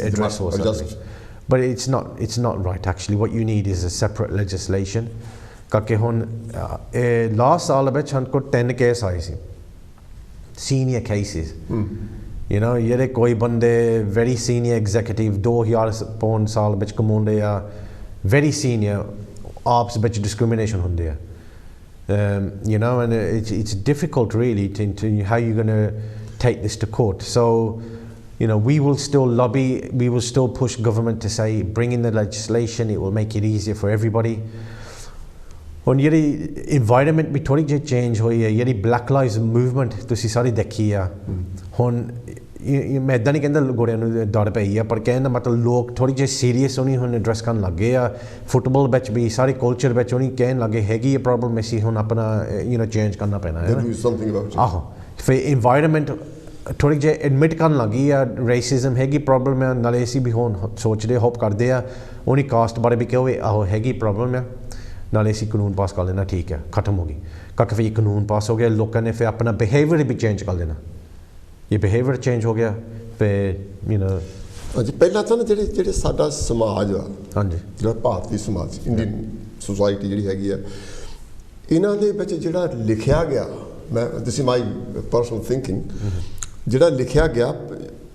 address ਹੋ ਸਕਦੀ, but it's not right actually. What you need is a separate legislation, ਕਰਕੇ ਹੁਣ ਲਾਸਟ ਸਾਲ ਵਿੱਚ ਸਾਨੂੰ ਕੋਲ 10 ਕੇਸ ਆਏ ਸੀ, senior cases, ਜਿਹੜੇ ਕੋਈ ਬੰਦੇ ਵੈਰੀ ਸੀਨੀਅਰ ਐਗਜ਼ੀਕਿਊਟਿਵ 2000 ਸਾਲ ਵਿੱਚ ਕਮਾਉਂਦੇ ਆ, ਵੈਰੀ ਸੀਨੀਅਰ, ਆਪਸ ਵਿੱਚ ਡਿਸਕ੍ਰਿਮੀਨੇਸ਼ਨ ਹੁੰਦੇ ਆ, and it's difficult really to how you're going to take this to court. So we will still lobby, we will still push government to say bring in the legislation, it will make it easier for everybody. ਹੁਣ ਜਿਹੜੀ environment ਵੀ ਥੋੜ੍ਹੀ ਜਿਹੀ change ਹੋਈ ਹੈ, ਜਿਹੜੀ black lives movement ਤੁਸੀਂ ਸਾਰੀ ਦੇਖੀ ਆ ਹੁਣ ਮੈਂ ਇੱਦਾਂ ਨਹੀਂ ਕਹਿੰਦਾ ਗੋਰਿਆਂ ਨੂੰ ਡਰ ਪਈ ਆ, ਪਰ ਕਹਿਣ ਦਾ ਮਤਲਬ ਲੋਕ ਥੋੜ੍ਹੀ ਜਿਹੀ ਸੀਰੀਅਸ ਹੋਣੀ ਹੁਣ ਐਡਰੈਸ ਕਰਨ ਲੱਗ ਗਏ ਆ। ਫੁੱਟਬਾਲ ਵਿੱਚ ਵੀ ਸਾਰੇ ਕਲਚਰ ਵਿੱਚ ਉਹਨੀ ਕਹਿਣ ਲੱਗੇ ਹੈਗੀ ਇਹ ਪ੍ਰੋਬਲਮ, ਅਸੀਂ ਹੁਣ ਆਪਣਾ ਚੇਂਜ ਕਰਨਾ ਪੈਣਾ ਹੈ। ਆਹੋ ਫਿਰ environment ਥੋੜ੍ਹੀ ਜਿਹੀ ਐਡਮਿਟ ਕਰਨ ਲੱਗ ਗਈ ਆ ਰੇਸਿਜ਼ਮ ਹੈਗੀ ਪ੍ਰੋਬਲਮ ਆ, ਨਾਲੇ ਅਸੀਂ ਵੀ ਹੁਣ ਸੋਚਦੇ ਹੋਪ ਕਰਦੇ ਆ ਉਹਨੀ ਕਾਸਟ ਬਾਰੇ ਵੀ ਕਹੋਗੇ ਆਹੋ ਹੈਗੀ ਪ੍ਰੋਬਲਮ ਆ, ਨਾਲੇ ਅਸੀਂ ਕਾਨੂੰਨ ਪਾਸ ਕਰ ਲੈਣਾ, ਠੀਕ ਹੈ ਖਤਮ ਹੋ ਗਈ ਕੱਕ ਫਿਰ ਕਾਨੂੰਨ ਪਾਸ ਹੋ ਗਿਆ, ਲੋਕਾਂ ਨੇ ਫਿਰ ਆਪਣਾ ਬਿਹੇਵੀਅਰ ਵੀ ਚੇਂਜ ਕਰ ਦੇਣਾ, ਇਹ ਬਿਹੇਵੀਅਰ ਚੇਂਜ ਹੋ ਗਿਆ ਫਿਰ ਹਾਂਜੀ। ਪਹਿਲਾਂ ਤਾਂ ਨਾ ਜਿਹੜੇ ਸਾਡਾ ਸਮਾਜ ਆ, ਹਾਂਜੀ ਜਿਹੜਾ ਭਾਰਤੀ ਸਮਾਜ ਇੰਡੀਅਨ ਸੁਸਾਇਟੀ ਜਿਹੜੀ ਹੈਗੀ ਆ, ਇਹਨਾਂ ਦੇ ਵਿੱਚ ਜਿਹੜਾ ਲਿਖਿਆ ਗਿਆ, ਮੈਂ this is my personal thinking, ਜਿਹੜਾ ਲਿਖਿਆ ਗਿਆ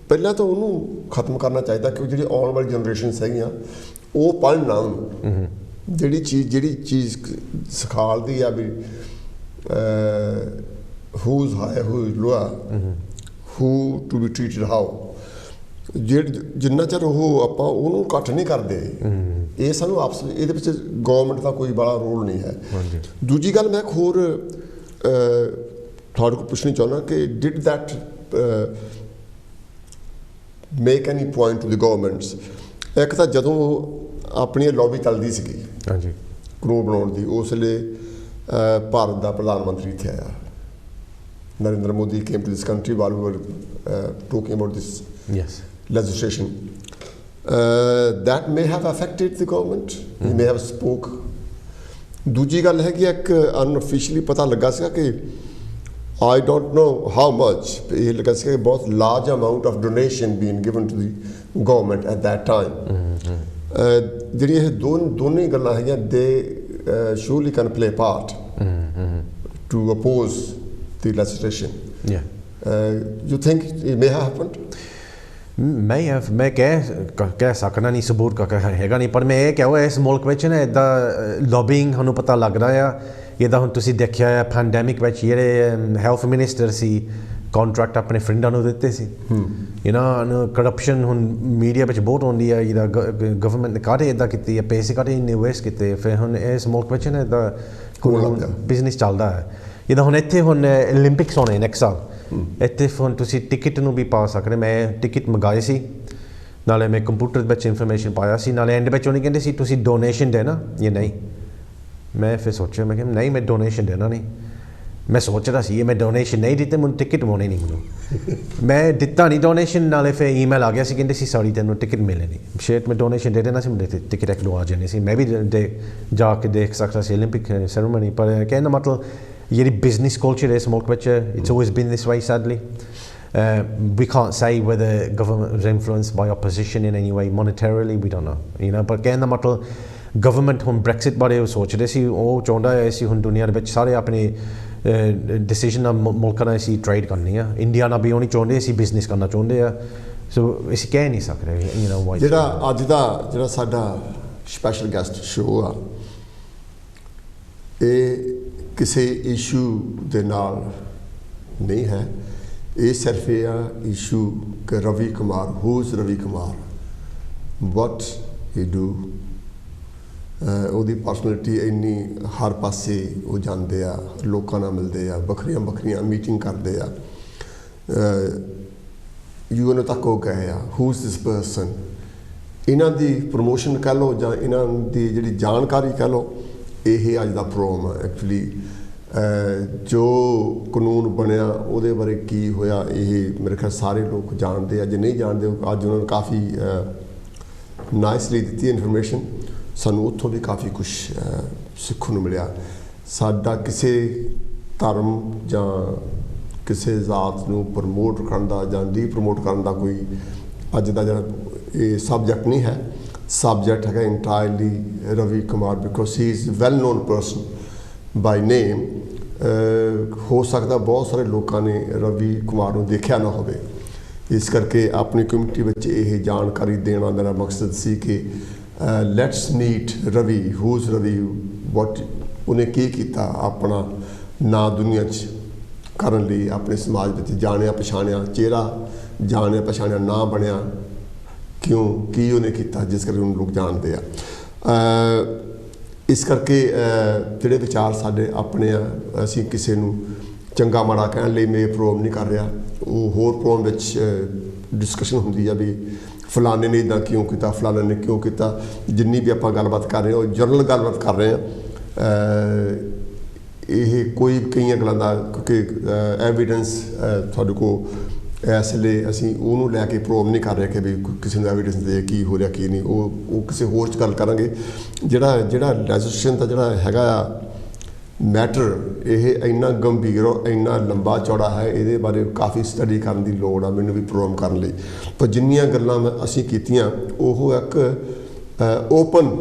ਪਹਿਲਾਂ ਤਾਂ ਉਹਨੂੰ ਖਤਮ ਕਰਨਾ ਚਾਹੀਦਾ ਕਿ ਜਿਹੜੀ ਆਉਣ ਵਾਲੀ ਜਨਰੇਸ਼ਨਸ ਹੈਗੀਆਂ ਉਹ ਪੜ੍ਹਨ ਨਾ ਉਹਨੂੰ, ਜਿਹੜੀ ਚੀਜ਼ ਸਿਖਾਲਦੀ ਆ ਵੀ who's higher, who's lower, who to be treated how, ਜਿੰਨਾ ਚਿਰ ਉਹ ਆਪਾਂ ਉਹਨੂੰ ਘੱਟ ਨਹੀਂ ਕਰਦੇ, ਇਹ ਸਾਨੂੰ ਆਪਸ ਇਹਦੇ ਵਿੱਚ ਗੌਰਮੈਂਟ ਦਾ ਕੋਈ ਬੜਾ ਰੋਲ ਨਹੀਂ ਹੈ। ਦੂਜੀ ਗੱਲ ਮੈਂ ਇੱਕ ਹੋਰ ਤੁਹਾਡੇ ਕੋਲ ਪੁੱਛਣੀ ਚਾਹੁੰਦਾ ਕਿ did that make any point to the governments? ਇੱਕ ਤਾਂ ਜਦੋਂ ਆਪਣੀ ਲੌਬੀ ਚੱਲਦੀ ਸੀਗੀ ਹਾਂਜੀ ਕਾਨੂੰਨ ਬਣਾਉਣ ਦੀ, ਉਸ ਵੇਲੇ ਭਾਰਤ ਦਾ ਪ੍ਰਧਾਨ ਮੰਤਰੀ ਇੱਥੇ ਆਇਆ, Narendra Modi came to this country while we were talking about this legislation. That may have affected the government, he may have spoke. ਦੂਜੀ ਗੱਲ ਹੈ ਕਿ ਇੱਕ ਅਨਅਫੀਸ਼ੀਅਲੀ ਪਤਾ ਲੱਗਾ ਸੀਗਾ ਕਿ I don't know how much, ਇਹ ਲੱਗਾ ਸੀਗਾ ਕਿ ਬਹੁਤ large amount of donation being given to the government at that time. ਜਿਹੜੀਆਂ ਇਹ ਦੋਨੇ ਗੱਲਾਂ ਹੈਗੀਆਂ they surely can play part to oppose the legislation. You think it may have happened? ਮੈਂ ਕਹਿ ਸਕਦਾ ਨਹੀਂ, ਸਬੂਤ ਹੈਗਾ ਨਹੀਂ, ਪਰ ਮੈਂ ਇਹ ਕਹਾਂ ਇਸ ਮੁਲਕ ਵਿੱਚ ਨਾ ਇੱਦਾਂ ਲੌਬਿੰਗ ਸਾਨੂੰ ਪਤਾ ਲੱਗਦਾ ਆ। ਇੱਦਾਂ ਹੁਣ ਤੁਸੀਂ ਦੇਖਿਆ ਆ ਪੈਂਡੈਮਿਕ ਵਿੱਚ ਜਿਹੜੇ ਹੈਲਥ ਮਿਨਿਸਟਰ ਸੀ ਕੰਟਰੈਕਟ ਆਪਣੇ ਫਰੈਂਡਾਂ ਨੂੰ ਦਿੱਤੇ ਸੀ, ਕਰਪਸ਼ਨ ਹੁਣ ਮੀਡੀਆ ਵਿੱਚ ਬਹੁਤ ਆਉਂਦੀ ਹੈ, ਜਿਹਦਾ ਗਵਰਨਮੈਂਟ ਨੇ ਕਾਹਦੇ ਇੱਦਾਂ ਕੀਤੀ ਹੈ, ਪੈਸੇ ਕਾਹਦੇ ਇੰਨੇ ਵੇਸਟ ਕੀਤੇ, ਫਿਰ ਹੁਣ ਇਸ ਮੁਲਕ ਵਿੱਚ ਨਾ ਇੱਦਾਂ ਬਿਜ਼ਨਸ ਚੱਲਦਾ ਹੈ। ਜਿੱਦਾਂ ਹੁਣ ਇੱਥੇ ਹੁਣ ਓਲੰਪਿਕਸ ਹੋਣੇ ਨੈਕਸਟ ਸਾਲ, ਇੱਥੇ ਹੁਣ ਤੁਸੀਂ ਟਿਕਟ ਨੂੰ ਵੀ ਪਾ ਸਕਦੇ, ਮੈਂ ਟਿਕਟ ਮੰਗਾਏ ਸੀ, ਨਾਲੇ ਮੈਂ ਕੰਪਿਊਟਰ ਵਿੱਚ ਇਨਫੋਰਮੇਸ਼ਨ ਪਾਇਆ ਸੀ, ਨਾਲੇ ਐਂਡ ਵਿੱਚ ਉਹਨੇ ਕਹਿੰਦੇ ਸੀ ਤੁਸੀਂ ਡੋਨੇਸ਼ਨ ਦੇਣਾ ਜਾਂ ਨਹੀਂ। ਮੈਂ ਫਿਰ ਸੋਚਿਆ, ਮੈਂ ਕਿਹਾ ਨਹੀਂ ਮੈਂ ਡੋਨੇਸ਼ਨ ਦੇਣਾ ਨਹੀਂ, ਮੈਂ ਸੋਚਦਾ ਸੀ ਮੈਂ ਡੋਨੇਸ਼ਨ ਨਹੀਂ ਦਿੱਤੇ ਮੈਨੂੰ ਟਿਕਟ ਹੋਣੀ ਨਹੀਂ, ਮੈਨੂੰ ਮੈਂ ਦਿੱਤਾ ਨਹੀਂ ਡੋਨੇਸ਼ਨ, ਨਾਲੇ ਫਿਰ ਈਮੇਲ ਆ ਗਿਆ ਸੀ ਕਹਿੰਦੇ ਸੀ ਸੌਰੀ ਤੈਨੂੰ ਟਿਕਟ ਮਿਲੇ ਨਹੀਂ, ਸ਼ਾਇਦ ਮੈਂ ਡੋਨੇਸ਼ਨ ਦੇ ਦੇਣਾ ਸੀ, ਮੇਰੇ ਟਿਕਟ ਇੱਕ ਦੋ ਆ ਜਾਣੀ ਸੀ, ਮੈਂ ਵੀ ਜਾ ਕੇ ਦੇਖ ਸਕਦਾ ਸੀ ਓਲੰਪਿਕ ਸੈਰੇਮਨੀ। ਪਰ ਕਹਿਣ ਦਾ ਮਤਲਬ ਜਿਹੜੀ ਬਿਜ਼ਨਸ ਕਲਚਰ ਇਸ ਮੁਲਕ ਵਿੱਚ it's always been this way sadly. We can't say whether government was influenced by opposition in any way monetarily, we don't know, ਪਰ ਕਹਿਣ ਦਾ ਮਤਲਬ ਗਵਰਨਮੈਂਟ ਹੁਣ ਬ੍ਰੈਕਸਿਟ ਬਾਰੇ ਉਹ ਸੋਚਦੇ ਸੀ, ਉਹ ਚਾਹੁੰਦਾ ਹੈ ਅਸੀਂ ਹੁਣ ਦੁਨੀਆ ਦੇ ਵਿੱਚ ਸਾਰੇ ਆਪਣੇ ਡਿਸੀਜਨ ਨਾਲ ਮੁਲਕਾਂ ਨਾਲ ਅਸੀਂ ਟਰੇਡ ਕਰਨੀ ਆ, ਇੰਡੀਆ ਨਾਲ ਵੀ ਉਹ ਨਹੀਂ ਚਾਹੁੰਦੇ, ਅਸੀਂ ਬਿਜ਼ਨਸ ਕਰਨਾ ਚਾਹੁੰਦੇ ਆ, ਸੋ ਅਸੀਂ ਕਹਿ ਨਹੀਂ ਸਕਦੇ। ਜਿਹੜਾ ਅੱਜ ਦਾ ਜਿਹੜਾ ਸਾਡਾ ਸਪੈਸ਼ਲ ਗੈਸਟ ਸ਼ੋਅ ਆ, ਇਹ ਕਿਸੇ ਇਸ਼ੂ ਦੇ ਨਾਲ ਨਹੀਂ ਹੈ, ਇਹ ਸਿਰਫ ਇਹ ਆ ਇਸ਼ੂ ਕਿ Ravi Kumar, whose Ravi Kumar, what he do, ਉਹਦੀ ਪਰਸਨੈਲਿਟੀ ਇੰਨੀ ਹਰ ਪਾਸੇ ਉਹ ਜਾਂਦੇ ਆ, ਲੋਕਾਂ ਨਾਲ ਮਿਲਦੇ ਆ, ਵੱਖਰੀਆਂ ਮੀਟਿੰਗ ਕਰਦੇ ਆ, ਯੂਐਨ ਤੱਕ ਉਹ ਗਏ ਆ, ਹੂਜ਼ ਦਿਸ ਪਰਸਨ। ਇਹਨਾਂ ਦੀ ਪ੍ਰਮੋਸ਼ਨ ਕਹਿ ਲਓ ਜਾਂ ਇਹਨਾਂ ਦੀ ਜਿਹੜੀ ਜਾਣਕਾਰੀ ਕਹਿ ਲਓ, ਇਹ ਅੱਜ ਦਾ ਪ੍ਰੋਗਰਾਮ ਆ। ਐਕਚੁਅਲੀ ਜੋ ਕਾਨੂੰਨ ਬਣਿਆ ਉਹਦੇ ਬਾਰੇ ਕੀ ਹੋਇਆ, ਇਹ ਮੇਰੇ ਖਿਆਲ ਸਾਰੇ ਲੋਕ ਜਾਣਦੇ ਆ, ਜੇ ਨਹੀਂ ਜਾਣਦੇ ਅੱਜ ਉਹਨਾਂ ਨੇ ਕਾਫੀ ਨਾਈਸਲੀ ਦਿੱਤੀ ਇਨਫੋਰਮੇਸ਼ਨ, ਸਾਨੂੰ ਉੱਥੋਂ ਵੀ ਕਾਫੀ ਕੁਛ ਸਿੱਖਣ ਨੂੰ ਮਿਲਿਆ। ਸਾਡਾ ਕਿਸੇ ਧਰਮ ਜਾਂ ਕਿਸੇ ਜ਼ਾਤ ਨੂੰ ਪ੍ਰਮੋਟ ਕਰਨ ਦਾ ਜਾਂ ਡੀਪ੍ਰਮੋਟ ਕਰਨ ਦਾ ਕੋਈ ਅੱਜ ਦਾ ਜਿਹੜਾ ਇਹ ਸਬਜੈਕਟ ਨਹੀਂ ਹੈ, ਸਬਜੈਕਟ ਹੈਗਾ entirely Ravi Kumar, because he is well known person by name. ਹੋ ਸਕਦਾ ਬਹੁਤ ਸਾਰੇ ਲੋਕਾਂ ਨੇ ਰਵੀ ਕੁਮਾਰ ਨੂੰ ਦੇਖਿਆ ਨਾ ਹੋਵੇ, ਇਸ ਕਰਕੇ ਆਪਣੀ ਕਮਿਊਨਿਟੀ ਵਿੱਚ ਇਹ ਜਾਣਕਾਰੀ ਦੇਣਾ ਮੇਰਾ ਮਕਸਦ ਸੀ ਕਿ let's meet Ravi, who's Ravi, what ਉਹਨੇ ਕੀ ਕੀਤਾ, ਆਪਣਾ ਨਾਂ ਦੁਨੀਆ 'ਚ ਕਰਨ ਲਈ ਆਪਣੇ ਸਮਾਜ ਵਿੱਚ ਜਾਣਿਆ ਪਛਾਣਿਆ ਚਿਹਰਾ ਜਾਣਿਆ ਪਛਾਣਿਆ ਨਾਂ ਬਣਿਆ ਕਿਉਂ ਕੀ ਉਹਨੇ ਕੀਤਾ ਜਿਸ ਕਰਕੇ ਉਹਨੂੰ ਲੋਕ ਜਾਣਦੇ ਆ। ਇਸ ਕਰਕੇ ਜਿਹੜੇ ਵਿਚਾਰ ਸਾਡੇ ਆਪਣੇ ਆ ਅਸੀਂ ਕਿਸੇ ਨੂੰ ਚੰਗਾ ਮਾੜਾ ਕਹਿਣ ਲਈ ਮੈਂ ਪ੍ਰੋਗਰਾਮ ਨਹੀਂ ਕਰ ਰਿਹਾ। ਉਹ ਹੋਰ ਪ੍ਰੋਗਰਾਮ ਵਿੱਚ ਡਿਸਕਸ਼ਨ ਹੁੰਦੀ ਆ ਵੀ ਫਲਾਣੇ ਨੇ ਇੱਦਾਂ ਕਿਉਂ ਕੀਤਾ ਫਲਾਣੇ ਨੇ ਕਿਉਂ ਕੀਤਾ। ਜਿੰਨੀ ਵੀ ਆਪਾਂ ਗੱਲਬਾਤ ਕਰ ਰਹੇ ਹਾਂ ਉਹ ਜਨਰਲ ਗੱਲਬਾਤ ਕਰ ਰਹੇ ਹਾਂ। ਇਹ ਕੋਈ ਕਈਆਂ ਗੱਲਾਂ ਦਾ ਕਿਉਂਕਿ ਐਵੀਡੈਂਸ ਤੁਹਾਡੇ ਕੋਲ ਇਸ ਲਈ ਅਸੀਂ ਉਹਨੂੰ ਲੈ ਕੇ ਪ੍ਰੋਵ ਨਹੀਂ ਕਰ ਰਹੇ ਕਿ ਵੀ ਕਿਸੇ ਨੂੰ ਐਵੀਡੈਂਸ ਦੇ ਕੀ ਹੋ ਰਿਹਾ ਕੀ ਨਹੀਂ। ਉਹ ਕਿਸੇ ਹੋਰ 'ਚ ਗੱਲ ਕਰਾਂਗੇ। ਜਿਹੜਾ ਲੈਜਿਸਲੇਸ਼ਨ ਦਾ ਜਿਹੜਾ ਹੈਗਾ ਆ ਮੈਟਰ ਇਹ ਇੰਨਾ ਗੰਭੀਰ ਔਰ ਇੰਨਾ ਲੰਬਾ ਚੌੜਾ ਹੈ। ਇਹਦੇ ਬਾਰੇ ਕਾਫੀ ਸਟੱਡੀ ਕਰਨ ਦੀ ਲੋੜ ਆ ਮੈਨੂੰ ਵੀ ਪ੍ਰੋਗਰਾਮ ਕਰਨ ਲਈ। ਪਰ ਜਿੰਨੀਆਂ ਗੱਲਾਂ ਅਸੀਂ ਕੀਤੀਆਂ ਉਹ ਇੱਕ ਓਪਨ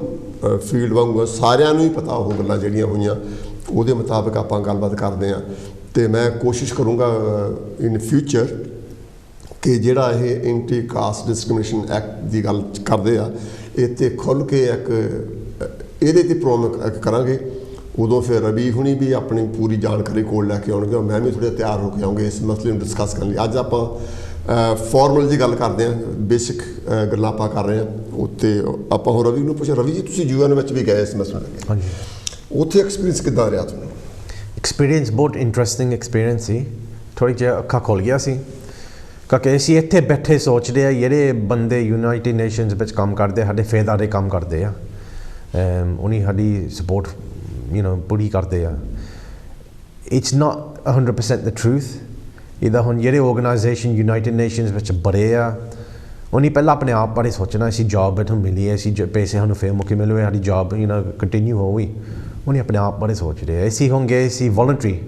ਫੀਲਡ ਵਾਂਗੂ ਸਾਰਿਆਂ ਨੂੰ ਹੀ ਪਤਾ ਉਹ ਗੱਲਾਂ ਜਿਹੜੀਆਂ ਹੋਈਆਂ ਉਹਦੇ ਮੁਤਾਬਕ ਆਪਾਂ ਗੱਲਬਾਤ ਕਰਦੇ ਹਾਂ। ਅਤੇ ਮੈਂ ਕੋਸ਼ਿਸ਼ ਕਰੂੰਗਾ ਇਨ ਫਿਊਚਰ ਕਿ ਜਿਹੜਾ ਇਹ ਐਂਟੀ ਕਾਸਟ ਡਿਸਕ੍ਰਿਮੀਨੇਸ਼ਨ ਐਕਟ ਦੀ ਗੱਲ ਕਰਦੇ ਆ ਇਹ 'ਤੇ ਖੁੱਲ੍ਹ ਕੇ ਇੱਕ ਇਹਦੇ 'ਤੇ ਪ੍ਰੋਗਰਾਮ ਕਰਾਂਗੇ। ਉਦੋਂ ਫਿਰ ਰਵੀ ਹੁਣੀ ਵੀ ਆਪਣੀ ਪੂਰੀ ਜਾਣਕਾਰੀ ਕੋਲ ਲੈ ਕੇ ਆਉਣਗੇ ਔਰ ਮੈਂ ਵੀ ਥੋੜ੍ਹਾ ਤਿਆਰ ਹੋ ਕੇ ਆਉਂਗੇ ਇਸ ਮਸਲੇ ਨੂੰ ਡਿਸਕਸ ਕਰਨ ਲਈ। ਅੱਜ ਆਪਾਂ ਫਾਰਮਲ ਦੀ ਗੱਲ ਕਰਦੇ ਹਾਂ ਬੇਸਿਕ ਗੱਲਾਂ ਆਪਾਂ ਕਰ ਰਹੇ ਹਾਂ। ਉੱਤੇ ਆਪਾਂ ਹੁਣ ਰਵੀ ਨੂੰ ਪੁੱਛਿਆ ਰਵੀ ਜੀ ਤੁਸੀਂ UN ਵਿੱਚ ਵੀ ਗਏ ਇਸ ਮਸਲੇ ਲੱਗੇ ਹਾਂਜੀ ਉੱਥੇ ਐਕਸਪੀਰੀਅੰਸ ਕਿੱਦਾਂ ਰਿਹਾ ਤੁਹਾਨੂੰ? ਐਕਸਪੀਰੀਅੰਸ ਬਹੁਤ ਇੰਟਰਸਟਿੰਗ ਐਕਸਪੀਰੀਅੰਸ ਸੀ। ਥੋੜ੍ਹੀ ਜਿਹੀ ਅੱਖਾਂ ਖੁੱਲ੍ਹ ਗਿਆ ਸੀ ਕਿਉਂਕਿ ਅਸੀਂ ਇੱਥੇ ਬੈਠੇ ਸੋਚਦੇ ਆ ਜਿਹੜੇ ਬੰਦੇ ਯੂਨਾਈਟਿਡ ਨੇਸ਼ਨਸ ਵਿੱਚ ਕੰਮ ਕਰਦੇ ਸਾਡੇ ਫਾਇਦਾ ਦੇ ਕੰਮ ਕਰਦੇ ਆ ਉਹਨੀ ਸਾਡੀ ਸਪੋਰਟ ਪੂਰੀ ਕਰਦੇ ਆ। It's not 100% the truth. ਇਹਦਾ ਹੁਣ ਜਿਹੜੇ ਆਰਗੇਨਾਈਜੇਸ਼ਨ ਯੂਨਾਈਟਿਡ ਨੇਸ਼ਨਸ ਵਿੱਚ ਬੜੇ ਆ ਉਹਨੇ ਪਹਿਲਾਂ ਆਪਣੇ ਆਪ ਬਾਰੇ ਸੋਚਣਾ ਅਸੀਂ ਜੋਬ ਬੈਠੋਂ ਮਿਲੀ ਹੈ ਅਸੀਂ ਪੈਸੇ ਸਾਨੂੰ ਫਿਰ ਮੌਕੇ ਮਿਲੇ ਸਾਡੀ ਜੋਬ ਕੰਟੀਨਿਊ ਹੋਊਗੀ। ਉਹਨੇ ਆਪਣੇ ਆਪ ਬਾਰੇ ਸੋਚ ਰਹੇ ਅਸੀਂ ਹੁਣ ਗਏ ਸੀ ਵੋਲੰਟਰੀ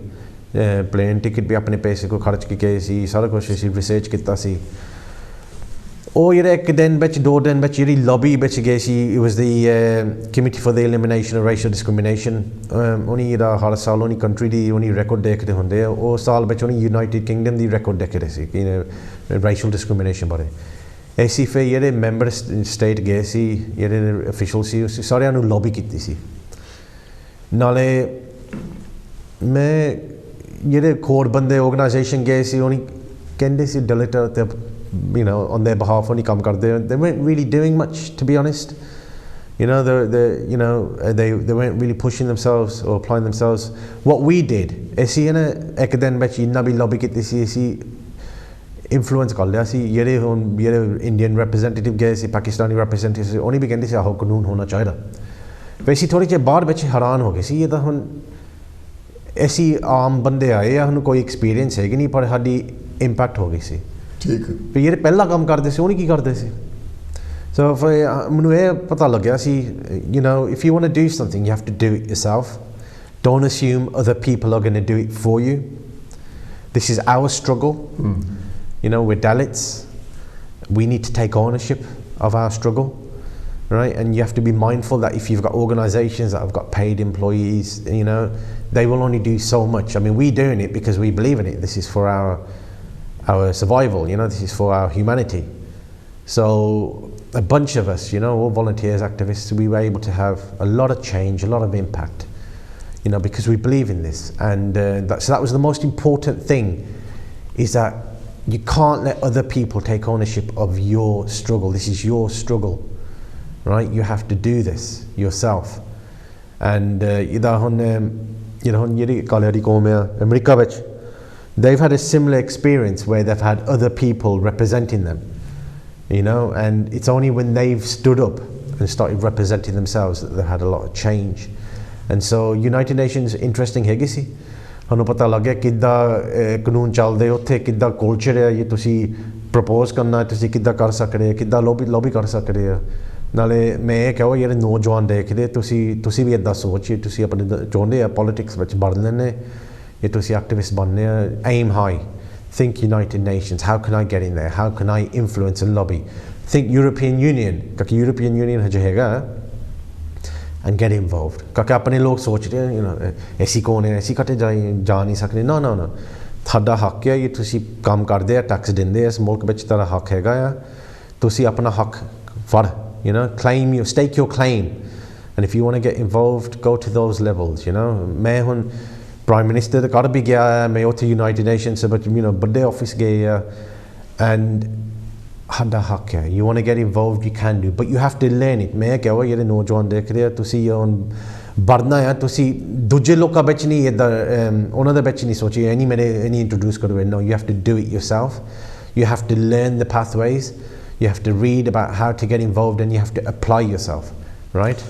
ਪਲੇਨ ਟਿਕਟ ਵੀ ਆਪਣੇ ਪੈਸੇ ਕੋਈ ਖਰਚ ਕੇ ਗਏ ਸੀ ਸਾਰਾ ਕੁਛ ਅਸੀਂ ਰਿਸਰਚ ਕੀਤਾ ਸੀ। ਉਹ ਜਿਹੜੇ ਇੱਕ ਦਿਨ ਵਿੱਚ 2 ਦਿਨ ਵਿੱਚ ਜਿਹੜੀ ਲੌਬੀ ਵਿੱਚ ਗਏ ਸੀ it was the committee for the elimination of racial discrimination. ਉਹਨੇ ਜਿਹੜਾ ਹਰ ਸਾਲ ਉਹਨੀ ਕੰਟਰੀ ਦੀ ਉਹਨੀ ਰੈਕੋਰਡ ਦੇਖਦੇ ਹੁੰਦੇ ਆ। ਉਹ ਸਾਲ ਵਿੱਚ ਉਹਨੇ ਯੂਨਾਈਟਿਡ ਕਿੰਗਡਮ ਦੀ ਰੈਕੋਰਡ ਦੇਖ ਰਹੇ ਸੀ ਕਿ ਰੇਸ਼ੀਅਲ ਡਿਸਕ੍ਰਿਮੀਨੇਸ਼ਨ ਬਾਰੇ। ਅਸੀਂ ਫਿਰ ਜਿਹੜੇ ਮੈਂਬਰ ਸਟੇਟ ਗਏ ਸੀ ਜਿਹੜੇ ਅਫੀਸ਼ੀਅਲ ਸੀ ਸਾਰਿਆਂ ਨੂੰ ਲੌਬੀ ਕੀਤੀ ਸੀ। ਨਾਲੇ ਮੈਂ ਜਿਹੜੇ ਹੋਰ ਬੰਦੇ ਆਰਗੇਨਾਈਜੇਸ਼ਨ ਗਏ ਸੀ ਉਹਨੇ ਕਹਿੰਦੇ ਸੀ ਡਿਲੀਟਰ ਤੇ on their behalf only come ਕਰਦੇ they weren't really doing much to be honest. They weren't really pushing themselves or applying themselves. What we did ਅਸੀਂ ਇੱਕ ਦਿਨ ਵਿੱਚ ਇੰਨਾ ਵੀ ਲੌਬੀ ਕੀਤੀ ਸੀ ਅਸੀਂ ਇਨਫਲੂਐਂਸ ਕਰ ਲਿਆ ਸੀ। ਜਿਹੜੇ ਹੁਣ ਜਿਹੜੇ ਇੰਡੀਅਨ ਰਿਪਰੈਜ਼ੈਂਟੇਟਿਵ ਗਏ ਸੀ ਪਾਕਿਸਤਾਨੀ ਰਿਪਰੈਜ਼ੈਂਟੇਟਿਵ ਸੀ ਉਹਨੇ ਵੀ ਕਹਿੰਦੇ ਸੀ ਆਹੋ ਕਾਨੂੰਨ ਹੋਣਾ ਚਾਹੀਦਾ। ਫਿਰ ਅਸੀਂ ਥੋੜ੍ਹੇ ਜਿਹੇ ਬਾਅਦ ਵਿੱਚ ਹੈਰਾਨ ਹੋ ਗਏ ਸੀ ਇਹ ਤਾਂ ਹੁਣ ਅਸੀਂ ਆਮ ਬੰਦੇ ਆਏ ਆ ਸਾਨੂੰ ਕੋਈ ਐਕਸਪੀਰੀਅੰਸ ਹੈਗੀ ਨਹੀਂ ਪਰ ਸਾਡੀ ਇੰਪੈਕਟ ਹੋ ਗਈ ਸੀ। ਠੀਕ ਵੀ ਜਿਹੜੇ ਪਹਿਲਾਂ ਕੰਮ ਕਰਦੇ ਸੀ ਉਹਨੇ ਕੀ ਕਰਦੇ ਸੀ। ਸੋ ਫਿਰ ਮੈਨੂੰ ਇਹ ਪਤਾ ਲੱਗਿਆ ਸੀ if you want to do something you have to do it yourself. Don't assume other people are going to do it for you. This is our struggle. We're Dalits. We need to take ownership of our struggle, right? And you have to be mindful that if you've got organisations that have got paid employees, they will only do so much. I mean, we're doing it because we believe in it. This is for our survival, this is for our humanity. So a bunch of us, all volunteers, activists, we were able to have a lot of change, a lot of impact, because we believe in this. And so that was the most important thing, is that you can't let other people take ownership of your struggle. This is your struggle, right? You have to do this yourself. And America ਵਿੱਚ they've had a similar experience where they've had other people representing them, and it's only when they've stood up and started representing themselves that they've had a lot of change. And so United Nations interesting ਹੈਗੀ ਸੀ। ਸਾਨੂੰ ਪਤਾ ਲੱਗਿਆ ਕਿੱਦਾਂ ਕਾਨੂੰਨ ਚੱਲਦੇ ਉੱਥੇ ਕਿੱਦਾਂ culture ਹੈ ਇਹ ਤੁਸੀਂ ਪ੍ਰਪੋਜ਼ ਕਰਨਾ ਤੁਸੀਂ ਕਿੱਦਾਂ ਕਰ ਸਕਦੇ ਕਿੱਦਾਂ ਲੌਬੀ ਕਰ ਸਕਦੇ ਆ। ਨਾਲੇ ਮੈਂ ਇਹ ਕਹਾਂ ਜਿਹੜੇ ਨੌਜਵਾਨ ਦੇਖਦੇ ਤੁਸੀਂ ਵੀ ਇੱਦਾਂ ਸੋਚੀਏ ਤੁਸੀਂ ਆਪਣੇ ਚਾਹੁੰਦੇ ਆ ਪੋਲੀਟਿਕਸ ਵਿੱਚ ਵੜਨ ਲੈਣੇ ਇਹ ਤੁਸੀਂ ਐਕਟਿਵਿਸਟ ਬਣਨੇ ਆ। aim high, think United Nations, how can I get in there, how can I influence and lobby, think European Union ਕਿਉਂਕਿ European Union ਹਜੇ ਹੈਗਾ and get involved ਕਿਉਂਕਿ ਆਪਣੇ ਲੋਕ ਸੋਚਦੇ ਆ ਅਸੀਂ ਕੌਣ ਹੈ ਅਸੀਂ ਕਿਤੇ ਜਾ ਨਹੀਂ ਸਕਦੇ। ਨਾ ਤੁਹਾਡਾ ਹੱਕ ਹੈ ਇਹ ਤੁਸੀਂ ਕੰਮ ਕਰਦੇ ਆ ਟੈਕਸ ਦਿੰਦੇ ਆ ਇਸ ਮੁਲਕ ਵਿੱਚ ਤੁਹਾਡਾ ਹੱਕ ਹੈਗਾ ਆ ਤੁਸੀਂ ਆਪਣਾ ਹੱਕ ਫੜ claim stake your claim and if you want to get involved go to those levels। ਮੈਂ ਹੁਣ Prime Minister ਦੇ ਘਰ ਵੀ ਗਿਆ ਹੈ ਮੈਂ ਉੱਥੇ United Nations ਵਿੱਚ ਵੱਡੇ ਆਫਿਸ ਗਏ ਆ and ਸਾਡਾ ਹੱਕ ਹੈ you want to get involved you can do but you have to learn it ਮੈਂ ਕਿਹਾ ਜਿਹੜੇ ਨੌਜਵਾਨ ਦੇਖ ਰਹੇ ਆ ਤੁਸੀਂ ਹੁਣ ਵੜਨਾ ਆ ਤੁਸੀਂ ਦੂਜੇ ਲੋਕਾਂ ਵਿੱਚ ਨਹੀਂ ਇੱਦਾਂ ਉਹਨਾਂ ਦੇ ਵਿੱਚ ਨਹੀਂ ਸੋਚੀ ਨਹੀਂ ਇੰਟਰੋਡਿਊਸ ਕਰੋ no you have to do it yourself you have to learn the pathways you have to read about how to get involved and you have to apply yourself right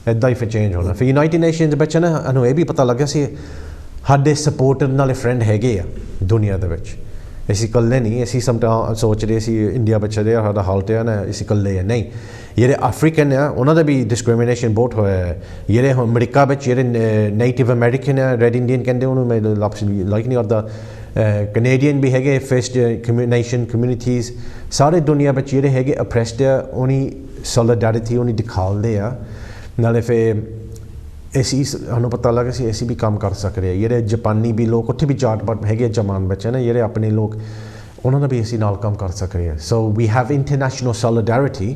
ਇੱਦਾਂ ਹੀ ਫਿਰ ਚੇਂਜ ਹੋਣਾ ਫਿਰ United Nations ਵਿੱਚ ਨਾ ਸਾਨੂੰ ਇਹ ਵੀ ਪਤਾ ਲੱਗਿਆ ਸੀ ਸਾਡੇ ਸਪੋਰਟਰ ਨਾਲੇ ਫਰੈਂਡ ਹੈਗੇ ਆ ਦੁਨੀਆ ਦੇ ਵਿੱਚ ਅਸੀਂ ਇਕੱਲੇ ਨਹੀਂ ਅਸੀਂ ਸੋਚ ਰਹੇ ਸੀ ਇੰਡੀਆ ਵਿੱਚ ਸਾਡਾ ਹਾਲਤ ਹੈ ਨਾ ਅਸੀਂ ਇਕੱਲੇ ਆ ਨਹੀਂ ਜਿਹੜੇ ਅਫਰੀਕਨ ਆ ਉਹਨਾਂ ਦਾ ਵੀ ਡਿਸਕ੍ਰਿਮੀਨੇਸ਼ਨ ਬਹੁਤ ਹੋਇਆ ਹੈ ਜਿਹੜੇ ਅਮਰੀਕਾ ਵਿੱਚ ਜਿਹੜੇ ਨੇਟਿਵ ਅਮਰੀਕਨ ਆ ਰੈਡ ਇੰਡੀਅਨ ਕਹਿੰਦੇ ਉਹਨੂੰ ਮੈਂ ਲਾਈਕ ਨਹੀਂ ਕਰਦਾ ਕੈਨੇਡੀਅਨ ਵੀ ਹੈਗੇ ਫਰਸਟ ਨੇਸ਼ਨ ਕਮਿਊਨਿਟੀਜ਼ ਸਾਰੇ ਦੁਨੀਆ ਵਿੱਚ ਜਿਹੜੇ ਹੈਗੇ ਅਪਰੈਸਡ ਆ ਉਹਨੀ ਸੋਲੀਡੈਰਿਟੀ ਉਹਨੀ ਦਿਖਾਉਂਦੇ ਆ ਨਾਲੇ ਫਿਰ ਅਸੀਂ ਸਾਨੂੰ ਪਤਾ ਲੱਗਾ ਸੀ ਅਸੀਂ ਵੀ ਕੰਮ ਕਰ ਸਕਦੇ ਹਾਂ ਜਿਹੜੇ ਜਾਪਾਨੀ ਵੀ ਲੋਕ ਉੱਥੇ ਵੀ ਜਾਟ ਹੈਗੇ ਜਮਾਨ ਵਿੱਚ ਨਾ ਜਿਹੜੇ ਆਪਣੇ ਲੋਕ ਉਹਨਾਂ ਦਾ ਵੀ ਅਸੀਂ ਨਾਲ ਕੰਮ ਕਰ ਸਕਦੇ ਹਾਂ so we have international solidarity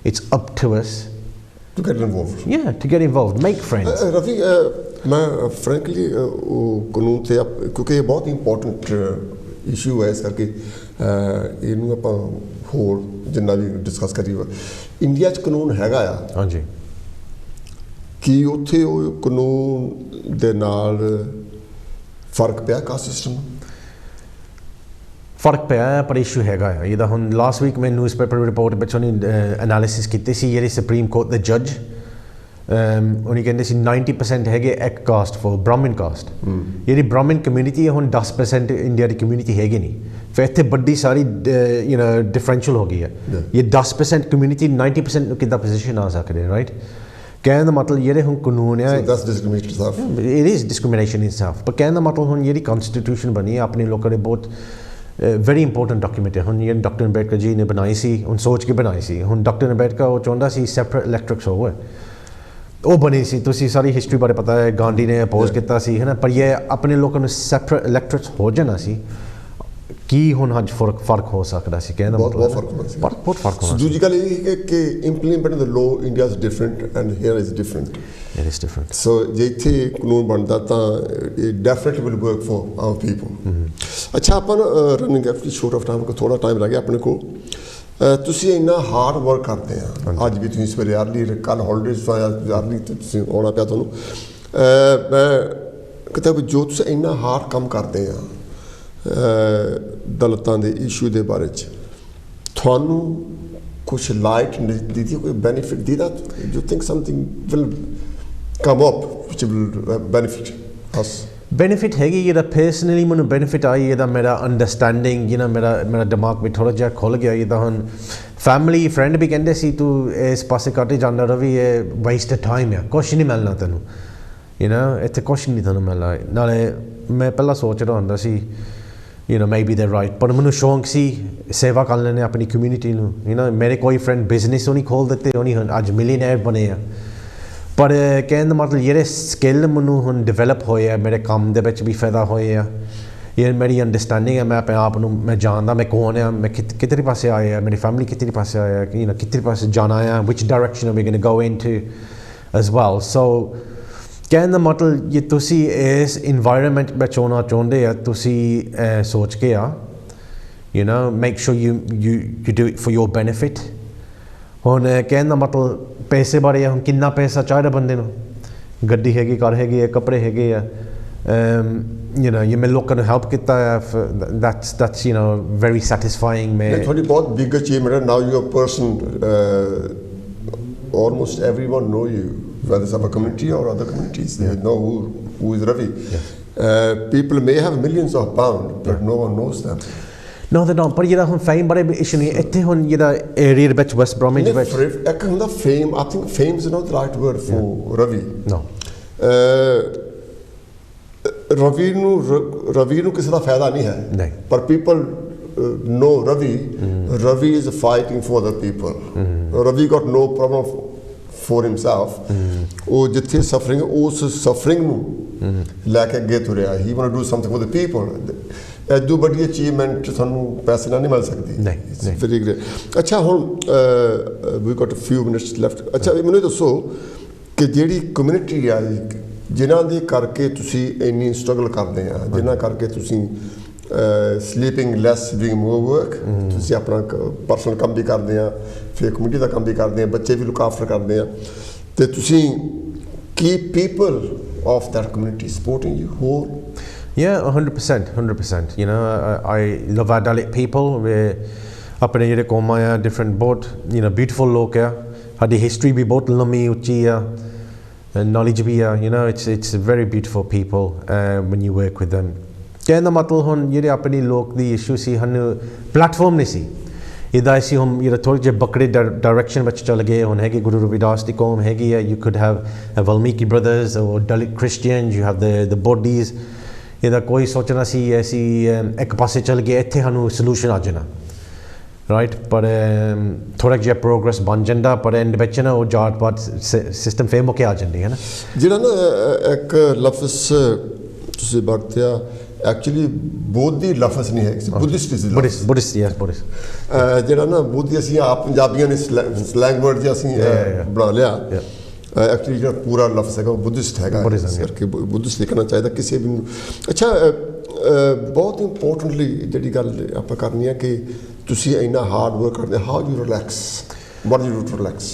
it's up to us to get involved to get involved make friends Rafi मैं frankly ਕਾਨੂੰਨ ਤੇ ਕਿਉਂਕਿ ਇਹ ਬਹੁਤ ਇੰਪੋਰਟੈਂਟ ਇਸ਼ੂ ਹੈ ਇਸ ਕਰਕੇ ਇਹਨੂੰ ਆਪਾਂ ਹੋਰ ਜਿੰਨਾ ਵੀ ਡਿਸਕਸ ਕਰੀਏ ਇੰਡੀਆ 'ਚ ਕਾਨੂੰਨ ਹੈਗਾ ਆ ਹਾਂਜੀ ਕੀ ਉੱਥੇ ਉਹ ਕਾਨੂੰਨ ਦੇ ਨਾਲ ਫਰਕ ਪਿਆ ਕਾਸਟ ਸਿਸਟਮ ਫਰਕ ਪਿਆ ਪਰ ਇਸ਼ੂ ਹੈਗਾ ਆ ਇਹਦਾ ਹੁਣ ਲਾਸਟ ਵੀਕ ਮੈਂ ਨਿਊਜ਼ਪੇਪਰ ਰਿਪੋਰਟ ਵਿੱਚ ਉਹਨੇ ਐਨਾਲਿਸਿਸ ਕੀਤੀ ਸੀ ਜਿਹੜੇ ਸੁਪਰੀਮ ਕੋਰਟ ਦੇ ਜੱਜ ਉਹਨੇ ਕਹਿੰਦੇ ਸੀ 90% ਹੈਗੇ ਇੱਕ ਕਾਸਟ ਫੋਰ ਬ੍ਰਾਹਮਣ ਕਾਸਟ ਜਿਹੜੀ ਬ੍ਰਾਹਮਣ ਕਮਿਊਨਿਟੀ ਹੈ ਹੁਣ 10% ਇੰਡੀਆ ਦੀ ਕਮਿਊਨਿਟੀ ਹੈਗੀ ਨਹੀਂ ਫਿਰ ਇੱਥੇ ਵੱਡੀ ਸਾਰੀ ਡਿਫਰੈਂਸ਼ੀਅਲ ਹੋ ਗਈ ਹੈ ਇਹ 10% ਕਮਿਊਨਿਟੀ 90% ਨੂੰ ਕਿੱਦਾਂ ਪੋਜੀਸ਼ਨ ਆ ਸਕਦੇ ਰਾਈਟ ਕਹਿਣ ਦਾ ਮਤਲਬ ਜਿਹੜੇ ਹੁਣ ਕਾਨੂੰਨ ਹੈ it is discrimination in self ਪਰ ਕਹਿਣ ਦਾ ਮਤਲਬ ਹੁਣ ਜਿਹੜੀ ਕਨਸਟੀਟਿਊਸ਼ਨ ਬਣੀ ਆਪਣੇ ਲੋਕਾਂ ਦੇ ਬਹੁਤ ਵੈਰੀ ਇੰਪੋਰਟੈਂਟ ਡਾਕੂਮੈਂਟ ਹੈ ਹੁਣ ਇਹ ਡਾਕਟਰ ਅੰਬੇਡਕਰ ਜੀ ਨੇ ਬਣਾਈ ਸੀ ਹੁਣ ਸੋਚ ਕੇ ਬਣਾਈ ਸੀ ਹੁਣ ਡਾਕਟਰ ਅੰਬੇਡਕਰ ਉਹ ਚਾਹੁੰਦਾ ਸੀ ਸੈਪਰੇਟ ਇਲੈਕਟ੍ਰਿਕਸ ਹੋਵੇ ਉਹ ਬਣੀ ਸੀ ਤੁਸੀਂ ਸਾਰੀ ਹਿਸਟਰੀ ਬਾਰੇ ਪਤਾ ਹੈ ਗਾਂਧੀ ਨੇ ਅਪੋਜ਼ ਕੀਤਾ ਸੀ ਹੈ ਨਾ ਪਰ ਇਹ ਆਪਣੇ ਲੋਕਾਂ ਨੂੰ ਸੈਪਰੇਟ ਇਲੈਕਟ੍ਰਿਕਸ ਹੋ ਜਾਣਾ ਸੀ ਕੀ ਹੁਣ ਅੱਜ ਫਰਕ ਹੋ ਸਕਦਾ ਸੀ ਕਹਿੰਦਾ ਬਹੁਤ ਫਰਕ ਹੋਣਾ ਦੂਜੀ ਗੱਲ ਇਹ ਹੈ ਕਿ implement the law India is different and here is different it is different so ਜੇ ਇੱਥੇ ਕਾਨੂੰਨ ਬਣਦਾ ਤਾਂ ਇਹ definitely will work for our people ਅੱਛਾ ਆਪਾਂ ਰਨਿੰਗ ਐਫ ਸ਼ੋਰਟ ਆਫ ਟਾਈਮ ਕੋ ਥੋੜਾ ਟਾਈਮ ਰਹਿ ਗਿਆ ਆਪਣੇ ਕੋ ਤੁਸੀਂ ਇੰਨਾ ਹਾਰਡ ਵਰਕ ਕਰਦੇ ਆ ਅੱਜ ਵੀ ਤੁਸੀਂ ਸਵੇਰੇ ਅਰਲੀ ਕੱਲ੍ਹ ਹੌਲੀਡੇਜ਼ ਅਰਲੀ ਤੁਸੀਂ ਆਉਣਾ ਪਿਆ ਤੁਹਾਨੂੰ ਮੈਂ ਕਿਤੇ ਜੋ ਤੁਸੀਂ ਇੰਨਾ ਹਾਰਡ ਕੰਮ ਕਰਦੇ ਆ ਦਲਿਤਾਂ ਦੇ ਇਸ਼ੂ ਦੇ ਬਾਰੇ 'ਚ ਤੁਹਾਨੂੰ ਕੁਛ ਲਾਈਟ ਦਿੱਤੀ ਕੋਈ ਬੈਨੀਫਿਟ ਦਿੱਤਾ you think something will come up which will benefit us benefit ਹੈਗੀ ਇਹਦਾ ਪਰਸਨਲੀ ਮੈਨੂੰ ਬੈਨੀਫਿਟ ਆਈ ਇਹਦਾ ਮੇਰਾ ਅੰਡਰਸਟੈਂਡਿੰਗ ਮੇਰਾ ਦਿਮਾਗ ਵੀ ਥੋੜ੍ਹਾ ਜਿਹਾ ਖੁੱਲ੍ਹ ਗਿਆ ਇਹਦਾ ਹੁਣ ਫੈਮਿਲੀ ਫਰੈਂਡ ਵੀ ਕਹਿੰਦੇ ਸੀ ਤੂੰ ਇਸ ਪਾਸੇ ਕੱਟ ਹੀ ਜਾਂਦਾ ਰਵੀ ਇਹ ਵੇਸਟ ਟਾਈਮ ਆ ਕੁਛ ਨਹੀਂ ਮਿਲਣਾ ਤੈਨੂੰ ਇੱਥੇ ਕੁਛ ਨਹੀਂ ਤੁਹਾਨੂੰ ਮਿਲਣਾ ਨਾਲੇ ਮੈਂ ਪਹਿਲਾਂ ਸੋਚ ਰਿਹਾ ਹੁੰਦਾ ਸੀ maybe they're right ਪਰ ਮੈਨੂੰ ਸ਼ੌਂਕ ਸੀ ਸੇਵਾ ਕਰ ਲੈਣੇ ਆਪਣੀ ਕਮਿਊਨਿਟੀ ਨੂੰ ਮੇਰੇ ਕੋਈ ਫਰੈਂਡ ਬਿਜ਼ਨਸ ਉਹਨੇ ਖੋਲ੍ਹ ਦਿੱਤੇ ਉਹਨੇ ਅੱਜ ਮਿਲੀਅਨਰ ਬਣੇ ਆ ਪਰ ਕਹਿਣ ਦਾ ਮਤਲਬ ਜਿਹੜੇ ਸਕਿੱਲ ਮੈਨੂੰ ਹੁਣ ਡਿਵੈਲਪ ਹੋਏ ਆ ਮੇਰੇ ਕੰਮ ਦੇ ਵਿੱਚ ਵੀ ਫਾਇਦਾ ਹੋਏ ਆ ਇਹ ਮੇਰੀ ਅੰਡਰਸਟੈਂਡਿੰਗ ਹੈ ਮੈਂ ਆਪਣੇ ਆਪ ਨੂੰ ਮੈਂ ਜਾਣਦਾ ਮੈਂ ਕੌਣ ਆ ਮੈਂ ਕਿੱਧਰ ਪਾਸੇ ਆਇਆ ਮੇਰੀ ਫੈਮਿਲੀ ਕਿੱਧਰ ਪਾਸੇ ਆਇਆ ਕਿੱਧਰ ਪਾਸੇ ਜਾਣਾ ਆ which direction we going go into as well so ਕਹਿਣ ਦਾ ਮਤਲਬ ਜੇ ਤੁਸੀਂ ਇਸ ਇਨਵਾਇਰਨਮੈਂਟ ਵਿੱਚ ਆਉਣਾ ਚਾਹੁੰਦੇ ਆ ਤੁਸੀਂ ਸੋਚ ਕੇ ਆ make sure you do it for your benefit ਹੁਣ ਕਹਿਣ ਦਾ ਮਤਲਬ ਪੈਸੇ ਬਾਰੇ ਹੁਣ ਕਿੰਨਾ ਪੈਸਾ ਚਾਹੀਦਾ ਬੰਦੇ ਨੂੰ ਗੱਡੀ ਹੈਗੀ ਘਰ ਹੈਗੀ ਆ ਕੱਪੜੇ ਹੈਗੇ ਆ ਮੈਂ ਲੋਕਾਂ ਨੂੰ ਹੈਲਪ ਕੀਤਾ that's very satisfying ਮੈਂ ਤੁਹਾਡੀ ਬਹੁਤ big achievement now you are person almost everyone know you whether it's our community or other communities they know who is Ravi people may have millions of pounds but no one knows them no they don't ਪਰ ਜਿਹੜਾ ਹੁਣ fame ਬਾਰੇ issue ਨਹੀਂ ਇੱਥੇ ਹੁਣ ਜਿਹੜਾ area ਵਿੱਚ West ਬ੍ਰੋਮਿਚ ਵਿੱਚ ਇੱਕ ਹੁੰਦਾ fame I think fame is not the right word for Ravi no Ravi ਨੂੰ ਕਿਸੇ ਦਾ ਫਾਇਦਾ ਨਹੀਂ ਹੈ ਪਰ people know Ravi is fighting for the people Ravi got no problem for himself ਉਹ ਜਿੱਥੇ ਸਫਰਿੰਗ ਉਸ ਸਫਰਿੰਗ ਨੂੰ ਲੈ ਕੇ ਅੱਗੇ ਤੁਰਿਆ he want to do something for the people ਐਦੋਂ ਵੱਡੀ ਅਚੀਵਮੈਂਟ ਤੁਹਾਨੂੰ ਪੈਸੇ ਨਾਲ ਨਹੀਂ ਮਿਲ ਸਕਦੀ ਨਹੀਂ ਵੈਰੀ ਗ੍ਰੇਟ ਅੱਛਾ ਹੁਣ ਵੀ ਗੋਟ ਅ ਫਿਊ ਮਿੰਟਸ ਲੈਫਟ ਅੱਛਾ ਮੈਨੂੰ ਦੱਸੋ ਕਿ ਜਿਹੜੀ ਕਮਿਊਨਿਟੀ ਆ ਜਿਨ੍ਹਾਂ ਦੇ ਕਰਕੇ ਤੁਸੀਂ ਇੰਨੀ ਸਟਰਗਲ ਕਰਦੇ ਆ, ਜਿਨ੍ਹਾਂ ਕਰਕੇ ਤੁਸੀਂ ਸਲੀਪਿੰਗ ਲੈਸ ਡੂਇੰਗ ਮੋਰ ਵਰਕ, ਤੁਸੀਂ ਆਪਣਾ ਪਰਸਨਲ ਕੰਮ ਵੀ ਕਰਦੇ ਆ, ਫਿਰ ਕਮਿਊਨਿਟੀ ਦਾ ਕੰਮ ਵੀ ਕਰਦੇ ਆ, ਬੱਚੇ ਵੀ ਲੁੱਕ ਆਫਟਰ ਕਰਦੇ ਆ, ਅਤੇ ਤੁਸੀਂ keep people of that community supporting you whole? Yeah, 100%, 100%. You know, I love our Dalit people. We're up in a Komaya, different boat, you know, beautiful लोग है. Hadi history भी बहुत लंबी ऊंची है, knowledge भी है. You know, it's very beautiful people when you work with them. कहने मतलब हम ये अपनी लोग दी issue सी हन platform नहीं सी. इधर ऐसी हम ये थोड़े जे बकरे डायरेक्शन में चल गए उन है कि गुरु रविदास की कौम है कि you could have Valmiki brothers or Dalit Christians, you have the Bodhis. इधर कोई सोचना सी ऐसी एक पासे चल गए इत्थे हनु solution आ जाना, right? पर थोड़ा जे progress बन जाता पर एंड बच्चे ना वो जाट पाट सिस्टम फेम होके आ जाती है ना. जिला ना एक लफ्ज़ तुझे बरतिया एक्चुअली बौद्धि लफ्ज़ नहीं है, बुद्धिस्ट बुद्धिस्ट यस बुद्धिस्ट ਜਿਹੜਾ ਨਾ ਬੁੱਧੀ ਅਸੀਂ ਆਪ ਪੰਜਾਬੀਆਂ ਨੇ ਸਲੈਂਗ ਵਰਡ ਜਿਹਾ ਅਸੀਂ ਬਣਾ ਲਿਆ, ਐਕਚੁਅਲੀ ਜਿਹੜਾ ਪੂਰਾ ਲਫ਼ਜ਼ ਹੈਗਾ ਉਹ ਬੁੱਧਿਸਟ ਹੈਗਾ, ਇਸ ਕਰਕੇ ਬੁੱਧਿਸਟ ਲਿਖਣਾ ਚਾਹੀਦਾ ਕਿਸੇ ਵੀ ਨੂੰ. ਅੱਛਾ, ਬਹੁਤ ਇੰਪੋਰਟੈਂਟਲੀ ਜਿਹੜੀ ਗੱਲ ਆਪਾਂ ਕਰਨੀ ਹੈ ਕਿ ਤੁਸੀਂ ਇੰਨਾ ਹਾਰਡ ਵਰਕ ਕਰਦੇ, how you relax, what do you do to relax?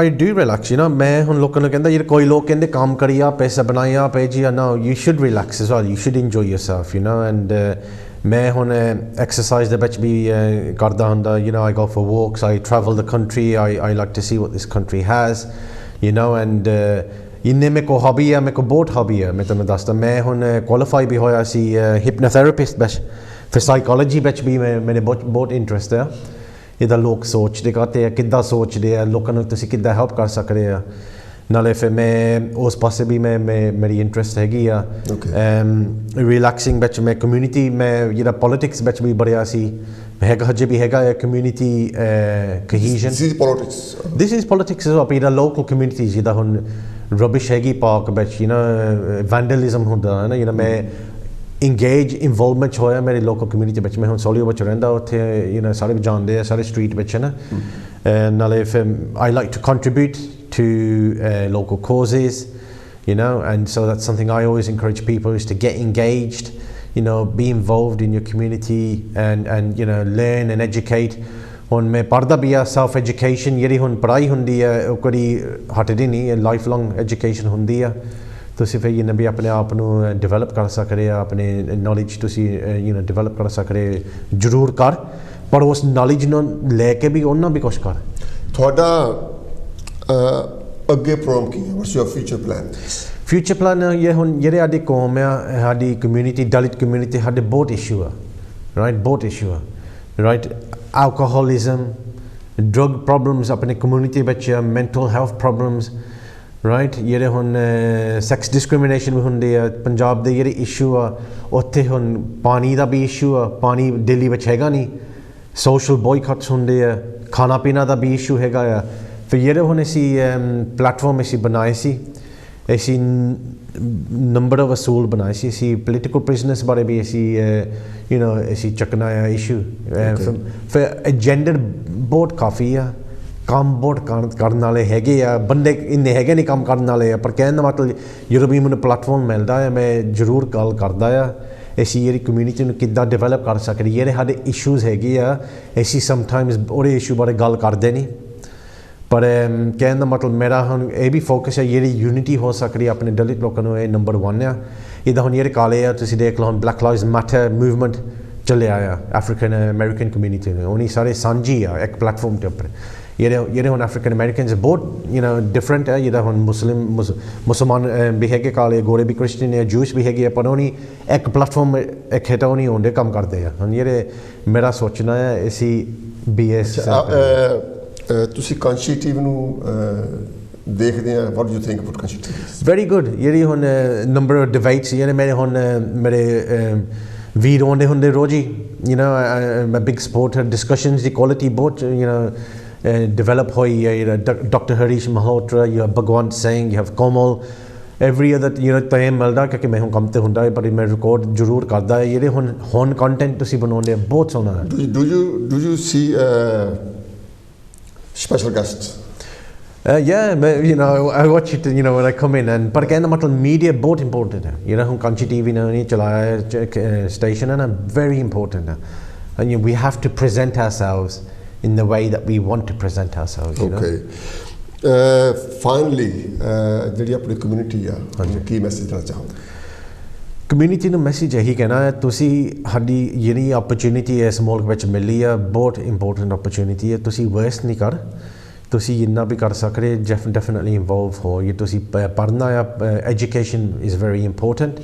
I do relax, you know. मैं हुन लोगों ने कहता ये कोई लोग कहते काम करिया पैसा बनाया पेजिया, no, you should relax as well, you should enjoy yourself, you know. And मैं हुन exercise दे विच भी करदा हुंदा, you know. I go for walks, I travel the country, I like to see what this country has, you know. And इन्ने में को hobby है, मेरे को बहुत हॉबी है. मैं तुम्हें दसदा मैं हुन क्वालिफाई भी होया सी hypnotherapist विच, फिर साइकोलॉजी विच भी मेरे बहुत इंटरेस्ट है. ਇਹਦਾ ਲੋਕ ਸੋਚਦੇ ਕਾਤੇ ਆ, ਕਿੱਦਾਂ ਸੋਚਦੇ ਆ, ਲੋਕਾਂ ਨੂੰ ਤੁਸੀਂ ਕਿੱਦਾਂ ਹੈਲਪ ਕਰ ਸਕਦੇ ਆ. ਨਾਲੇ ਫਿਰ ਮੈਂ ਉਸ ਪਾਸੇ ਵੀ ਮੈਂ ਮੇਰੀ ਇੰਟਰਸਟ ਹੈਗੀ ਆ. ਰਿਲੈਕਸਿੰਗ ਵਿੱਚ ਮੈਂ ਕਮਿਊਨਿਟੀ, ਮੈਂ ਜਿਹੜਾ ਪੋਲੀਟਿਕਸ ਵਿੱਚ ਵੀ ਬੜਿਆ ਸੀ, ਹੈਗਾ ਹਜੇ ਵੀ ਹੈਗਾ community cohesion. This is politics of ਜਿਹੜਾ ਲੋਕਲ ਕਮਿਊਨਿਟੀ, ਜਿਹਦਾ ਹੁਣ ਰਬਿਸ਼ ਹੈਗੀ ਪਾਰਕ ਵਿੱਚ, ਯੂ ਨੋ ਵੈਂਡਲਿਜ਼ਮ ਹੁੰਦਾ ਹੈ ਨਾ, ਯੂ ਨੋ. ਮੈਂ ਇੰਗੇਜ ਇਨਵੋਲਵਮੈਂਟ ਹੋਇਆ ਮੇਰੇ ਲੋਕਲ ਕਮਿਊਨਿਟੀ ਵਿੱਚ. ਮੈਂ ਹੁਣ ਸੋਲੀਓ ਵਿੱਚ ਰਹਿੰਦਾ, ਉੱਥੇ ਯੂ ਨੋ ਸਾਰੇ ਜਾਣਦੇ ਆ, ਸਾਰੇ ਸਟਰੀਟ ਵਿੱਚ ਹੈ ਨਾ. ਨਾਲੇ ਫਿਰ I like to contribute to local causes, you know, and so that's something I always encourage people is to get engaged, you know, be involved in your community and you know, learn and educate. ਹੁਣ ਮੈਂ ਪੜ੍ਹਦਾ ਵੀ ਆ, self education ਜਿਹੜੀ ਹੁਣ ਪੜ੍ਹਾਈ ਹੁੰਦੀ ਹੈ ਉਹ ਕਦੀ ਹਟਦੀ ਨਹੀਂ, ਲਾਈਫ ਲੌਂਗ ਐਜੂਕੇਸ਼ਨ ਹੁੰਦੀ ਆ. ਤੁਸੀਂ ਫਿਰ ਵੀ ਆਪਣੇ ਆਪ ਨੂੰ ਡਿਵੈਲਪ ਕਰ ਸਕਦੇ ਆ, ਆਪਣੇ ਨੌਲੇਜ ਤੁਸੀਂ ਯੂ ਨੋ ਡਿਵੈਲਪ ਕਰ ਸਕਦੇ ਜ਼ਰੂਰ ਕਰ, ਪਰ ਉਸ ਨੌਲੇਜ ਨੂੰ ਲੈ ਕੇ ਵੀ ਉਹਨਾਂ ਵੀ ਕੁਛ ਕਰ. ਤੁਹਾਡਾ ਅੱਗੇ ਪ੍ਰੋਗਰਾਮ ਕੀ ਹੈ? What's your future plan? Future plan ਇਹ ਹੁਣ ਜਿਹੜੇ ਸਾਡੀ ਕੌਮ ਆ, ਸਾਡੀ ਕਮਿਊਨਿਟੀ, ਦਲਿਤ ਕਮਿਊਨਿਟੀ, ਸਾਡੇ ਬਹੁਤ ਇਸ਼ੂ ਆ, ਰਾਈਟ, ਬਹੁਤ ਇਸ਼ੂ ਆ, ਰਾਈਟ. ਐਲਕੋਹੋਲਿਜ਼ਮ, ਡਰੱਗ ਪ੍ਰੋਬਲਮਸ ਆਪਣੇ ਕਮਿਊਨਿਟੀ ਵਿੱਚ, ਮੈਂਟਲ ਹੈਲਥ ਪ੍ਰੋਬਲਮਸ, ਰਾਈਟ. ਜਿਹੜੇ ਹੁਣ ਸੈਕਸ ਡਿਸਕ੍ਰਿਮੀਨੇਸ਼ਨ ਵੀ ਹੁੰਦੇ ਆ. ਪੰਜਾਬ ਦੇ ਜਿਹੜੇ ਇਸ਼ੂ ਆ, ਉੱਥੇ ਹੁਣ ਪਾਣੀ ਦਾ ਵੀ ਇਸ਼ੂ ਆ, ਪਾਣੀ ਦਿੱਲੀ ਵਿੱਚ ਹੈਗਾ ਨਹੀਂ. ਸੋਸ਼ਲ ਬੋਇਕਾਟਸ ਹੁੰਦੇ ਆ, ਖਾਣਾ ਪੀਣਾ ਦਾ ਵੀ ਇਸ਼ੂ ਹੈਗਾ ਆ. ਫਿਰ ਜਿਹੜੇ ਹੁਣ ਅਸੀਂ ਪਲੈਟਫਾਰਮ ਅਸੀਂ ਬਣਾਏ ਸੀ, ਅਸੀਂ ਨੰਬਰ ਆਫ ਅਸੂਲ ਬਣਾਏ ਸੀ, ਅਸੀਂ ਪੋਲੀਟੀਕਲ ਪ੍ਰਿਜ਼ਨਰਸ ਬਾਰੇ ਵੀ ਅਸੀਂ ਯੂ ਨੋ ਅਸੀਂ ਚੱਕਣਾ ਆ ਇਸ਼ੂ. ਫਿਰ ਏਜੰਡੇ ਬਹੁਤ ਕਾਫੀ ਆ, ਕੰਮ ਬਹੁਤ ਕਰਨ ਵਾਲੇ ਹੈਗੇ ਆ, ਬੰਦੇ ਇੰਨੇ ਹੈਗੇ ਨਹੀਂ ਕੰਮ ਕਰਨ ਵਾਲੇ ਆ, ਪਰ ਕਹਿਣ ਦਾ ਮਤਲਬ ਜਦੋਂ ਵੀ ਮੈਨੂੰ ਪਲੈਟਫਾਰਮ ਮਿਲਦਾ ਹੈ ਮੈਂ ਜ਼ਰੂਰ ਗੱਲ ਕਰਦਾ ਆ. ਅਸੀਂ ਜਿਹੜੀ ਕਮਿਊਨਿਟੀ ਨੂੰ ਕਿੱਦਾਂ ਡਿਵੈਲਪ ਕਰ ਸਕਦੇ, ਜਿਹੜੇ ਸਾਡੇ ਇਸ਼ੂਜ਼ ਹੈਗੇ ਆ, ਅਸੀਂ ਸਮਟਾਈਮਸ ਉਹਦੇ ਇਸ਼ੂ ਬਾਰੇ ਗੱਲ ਕਰਦੇ ਨਹੀਂ, ਪਰ ਕਹਿਣ ਦਾ ਮਤਲਬ ਮੇਰਾ ਹੁਣ ਇਹ ਵੀ ਫੋਕਸ ਹੈ ਜਿਹੜੀ ਯੂਨਿਟੀ ਹੋ ਸਕਦੀ ਆਪਣੇ ਦਲਿਤ ਲੋਕਾਂ ਨੂੰ, ਇਹ ਨੰਬਰ 1 ਆ. ਇਹਦਾ ਹੁਣ ਜਿਹੜੇ ਕਾਲੇ ਆ, ਤੁਸੀਂ ਦੇਖ ਲਓ ਹੁਣ ਬਲੈਕ ਲਾਈਵਜ਼ ਮੈਟਰ ਮੂਵਮੈਂਟ ਚੱਲਿਆ ਆ ਅਫਰੀਕਨ ਅਮਰੀਕਨ ਕਮਿਊਨਿਟੀ ਨੇ, ਉਹਨੀ ਸਾਰੇ ਸਾਂਝੀ ਆ ਇੱਕ ਪਲੈਟਫਾਰਮ ਦੇ ਉੱਪਰ. ਜਿਹੜੇ ਹੁਣ ਅਫਰੀਕਨ ਅਮਰੀਕਨਸ ਬਹੁਤ ਯੂ ਨੋ ਡਿਫਰੈਂਟ ਹੈ, ਜਿਹਦਾ ਹੁਣ ਮੁਸਲਮਾਨ ਵੀ ਹੈਗੇ, ਕਾਲੇ ਗੋਰੇ ਵੀ, ਕ੍ਰਿਸਚਨ ਹੈ, ਜੂਸ ਵੀ ਹੈਗੇ ਆ, ਪਰ ਉਹਨੀ ਇੱਕ ਪਲੈਟਫਾਰਮ ਇੱਕ ਹੇਠਾਂ ਉਹਨੀ ਹੁੰਦੇ ਕੰਮ ਕਰਦੇ ਆ. ਹੁਣ ਜਿਹੜੇ ਮੇਰਾ ਸੋਚਣਾ ਹੈ ਅਸੀਂ BS. ਤੁਸੀਂ ਕਾਂਸ਼ੀ ਟੀਵੀ ਨੂੰ ਦੇਖਦੇ ਆ, what do you think about Kanshi TV? Very good. ਜਿਹੜੀ ਹੁਣ ਨੰਬਰ ਆਫ ਡਿਬੇਟਸ ਜਿਹੜੇ ਮੇਰੇ ਵੀਰ ਆਉਂਦੇ ਹੁੰਦੇ ਰੋਜ਼ ਹੀ, ਯੂ ਨੋ ਮੈਂ ਬਿਗ ਸਪੋਰਟਰ. ਡਿਸਕਸ਼ਨਸ ਦੀ ਕੁਆਲਿਟੀ ਬਹੁਤ ਯੂ ਨੋ develop ਹੋਈ ਹੈ. Dr. Harish Malhotra, you have Bhagwant Singh, you have Komal, every other you know time ਮਿਲਦਾ ਕਿਉਂਕਿ ਮੈਂ ਹੁਣ ਕੰਮ ਤੇ ਹੁੰਦਾ ਹੈ, ਪਰ ਮੈਂ ਰਿਕਾਰਡ ਜ਼ਰੂਰ ਕਰਦਾ ਹੈ. ਜਿਹੜੇ ਹੁਣ ਕੰਟੈਂਟ ਤੁਸੀਂ ਬਣਾਉਂਦੇ ਬਹੁਤ ਸੋਹਣਾ ਹੈ. Do you see special guests? Yeah, you know, I watch it, you know, when I come in, and but again, the मतलब media बहुत important है, you know, हम Kanshi TV ने नहीं चलाया है station है ना, very important है, and you know, we have to present ourselves in the way that we want to present ourselves. You okay. Finally, ਜਿਹੜੀ ਆਪਣੀ community ਆ, ਕੀ message ਦੇਣਾ ਚਾਹੋਗੇ? ਕਮਿਊਨਿਟੀ ਨੂੰ ਮੈਸੇਜ ਇਹੀ ਕਹਿਣਾ ਹੈ, ਤੁਸੀਂ ਸਾਡੀ ਜਿਹੜੀ ਆਪਰਚੁਨਿਟੀ ਇਸ ਮੁਲਕ ਵਿੱਚ ਮਿਲੀ ਆ ਬਹੁਤ ਇੰਪੋਰਟੈਂਟ ਆਪਰਚੁਨਿਟੀ ਹੈ, ਤੁਸੀਂ ਵੇਸਟ ਨਹੀਂ ਕਰ, ਤੁਸੀਂ ਜਿੰਨਾ ਵੀ ਕਰ ਸਕਦੇ ਡੈਫੀਨਿਟਲੀ ਇਨਵੋਲਵ ਹੋ, ਜੇ ਤੁਸੀਂ ਪੜ੍ਹਨਾ ਆ, ਐਜੂਕੇਸ਼ਨ ਇਜ਼ ਵੈਰੀ ਇੰਪੋਰਟੈਂਟ,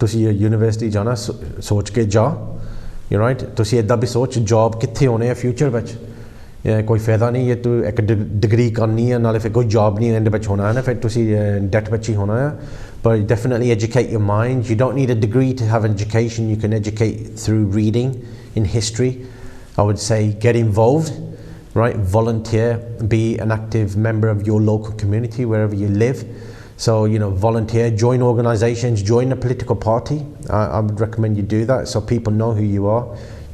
ਤੁਸੀਂ ਯੂਨੀਵਰਸਿਟੀ ਜਾਣਾ ਸੋਚ ਕੇ ਜਾ, ਯੂ ਰਾਈਟ, ਤੁਸੀਂ ਇੱਦਾਂ ਵੀ ਸੋਚ ਜੋਬ ਕਿੱਥੇ ਹੋਣੇ ਆ ਫਿਊਚਰ ਵਿੱਚ, ਕੋਈ ਫਾਇਦਾ ਨਹੀਂ ਹੈ ਤੂੰ ਇੱਕ ਡਿਗਰੀ ਕਰਨੀ ਹੈ ਨਾਲੇ ਫਿਰ ਕੋਈ ਜੋਬ ਨਹੀਂ ਇਹਦੇ ਵਿੱਚ ਹੋਣਾ ਹੈ ਨਾ, ਫਿਰ ਤੁਸੀਂ ਡੈਟ ਵਿੱਚ ਹੀ ਹੋਣਾ ਹੈ, but definitely educate your mind. You don't need a degree to have an education. You can educate through reading in history. I would say get involved, right? Volunteer, be an active member of your local community wherever you live. So, you know, volunteer, join organizations, join a political party. I would recommend you do that so people know who you are.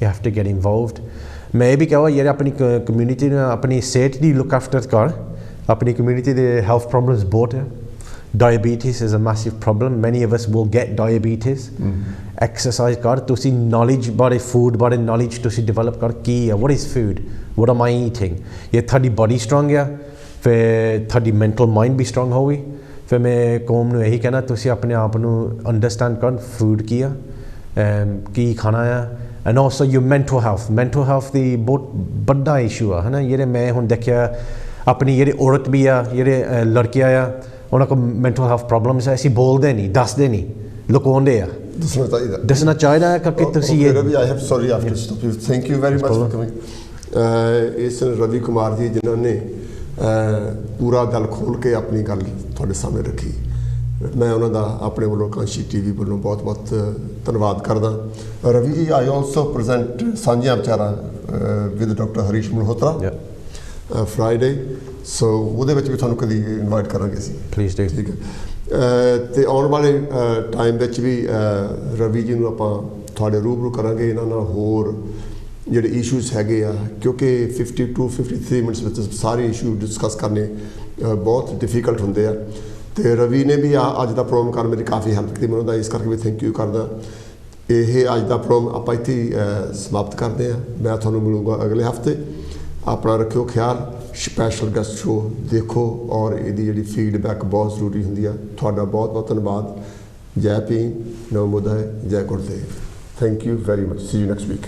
You have to get involved. मैं भी कहा यार अपनी community ने अपनी सेहत दी look after कर, अपनी community दे health problems बहुत है. Diabetes is a massive problem. Many of us will get diabetes. Exercise कर, तुसी knowledge बारे food बारे knowledge तुसी develop कर की है, what is food, what am I eating, ये थाडी body strong है, फिर थाडी mental mind भी strong होगी, फिर मैं कौम नू यही कहना तुसी अपने आप नू understand कर food की खाना है, and also your mental health दी बहुत बड़ा issue है ना, ये मैं हुन देखिया अपनी ये औरत भी है, ये लड़कियां है, ਉਹਨਾਂ ਕੋਲ ਮੈਂਟਲ ਹੈਲਥ ਪ੍ਰੋਬਲਮਸ ਹੈ, ਅਸੀਂ ਬੋਲਦੇ ਨਹੀਂ, ਦੱਸਦੇ ਨਹੀਂ, ਲੁਕਾਉਂਦੇ ਆ, ਦੱਸਣਾ ਚਾਹੀਦਾ ਹੈ ਕਿ ਤੁਸੀਂ ਇਹ Ravi I have sorry after stop you, thank you very much for coming. ਇਸ ਰਵੀ ਕੁਮਾਰ ਜੀ ਜਿਨ੍ਹਾਂ ਨੇ ਪੂਰਾ ਦਿਲ ਖੋਲ ਕੇ ਆਪਣੀ ਗੱਲ ਤੁਹਾਡੇ ਸਾਹਮਣੇ ਰੱਖੀ, ਮੈਂ ਉਹਨਾਂ ਦਾ ਆਪਣੇ ਵੱਲੋਂ ਕਾਂਸ਼ੀ ਟੀਵੀ ਵੱਲੋਂ ਬਹੁਤ ਬਹੁਤ ਧੰਨਵਾਦ ਕਰਦਾ। ਰਵੀ ਜੀ, ਆਈ ਆਲਸੋ ਪ੍ਰੈਜ਼ੈਂਟ ਸਾਂਝੀਆਂ ਵਿਚਾਰਾਂ with doctor Harish Malhotra Friday, so ਉਹਦੇ ਵਿੱਚ ਵੀ ਤੁਹਾਨੂੰ ਕਦੀ ਇਨਵਾਈਟ ਕਰਾਂਗੇ ਅਸੀਂ, ਪਲੀਜ਼ ਡੂ, ਠੀਕ ਹੈ। ਅਤੇ ਆਉਣ ਵਾਲੇ ਟਾਈਮ ਵਿੱਚ ਵੀ ਰਵੀ ਜੀ ਨੂੰ ਆਪਾਂ ਤੁਹਾਡੇ ਰੂਬਰੂ ਕਰਾਂਗੇ ਇਹਨਾਂ ਨਾਲ ਹੋਰ ਜਿਹੜੇ ਇਸ਼ੂਜ਼ ਹੈਗੇ ਆ, ਕਿਉਂਕਿ 50 to 53 ਮਿੰਟਸ ਵਿੱਚ ਸਾਰੇ ਇਸ਼ੂ ਡਿਸਕਸ ਕਰਨੇ ਬਹੁਤ ਡਿਫੀਕਲਟ ਹੁੰਦੇ ਆ, ਅਤੇ ਰਵੀ ਨੇ ਵੀ ਅੱਜ ਦਾ ਪ੍ਰੋਗਰਾਮ ਕਰਨ ਮੇਰੀ ਕਾਫੀ ਹੈਲਪ ਕੀਤੀ, ਮੈਂ ਉਹਦਾ ਇਸ ਕਰਕੇ ਵੀ ਥੈਂਕ ਯੂ ਕਰਦਾ। ਇਹ ਅੱਜ ਦਾ ਪ੍ਰੋਗਰਾਮ ਆਪਾਂ ਇੱਥੇ ਸਮਾਪਤ ਕਰਦੇ ਹਾਂ, ਮੈਂ ਤੁਹਾਨੂੰ ਮਿਲੂੰਗਾ ਅਗਲੇ ਹਫਤੇ। ਆਪਣਾ ਰੱਖਿਓ ਖਿਆਲ, ਸਪੈਸ਼ਲ ਗੈਸਟ ਸ਼ੋਅ ਦੇਖੋ, ਔਰ ਇਹਦੀ ਜਿਹੜੀ ਫੀਡਬੈਕ ਬਹੁਤ ਜ਼ਰੂਰੀ ਹੁੰਦੀ ਆ। ਤੁਹਾਡਾ ਬਹੁਤ ਬਹੁਤ ਧੰਨਵਾਦ। ਜੈ ਭੀਮ, ਨਮੋ ਬੁੱਧਾਏ, ਜੈ Gurdev. Thank you very much, see you next week.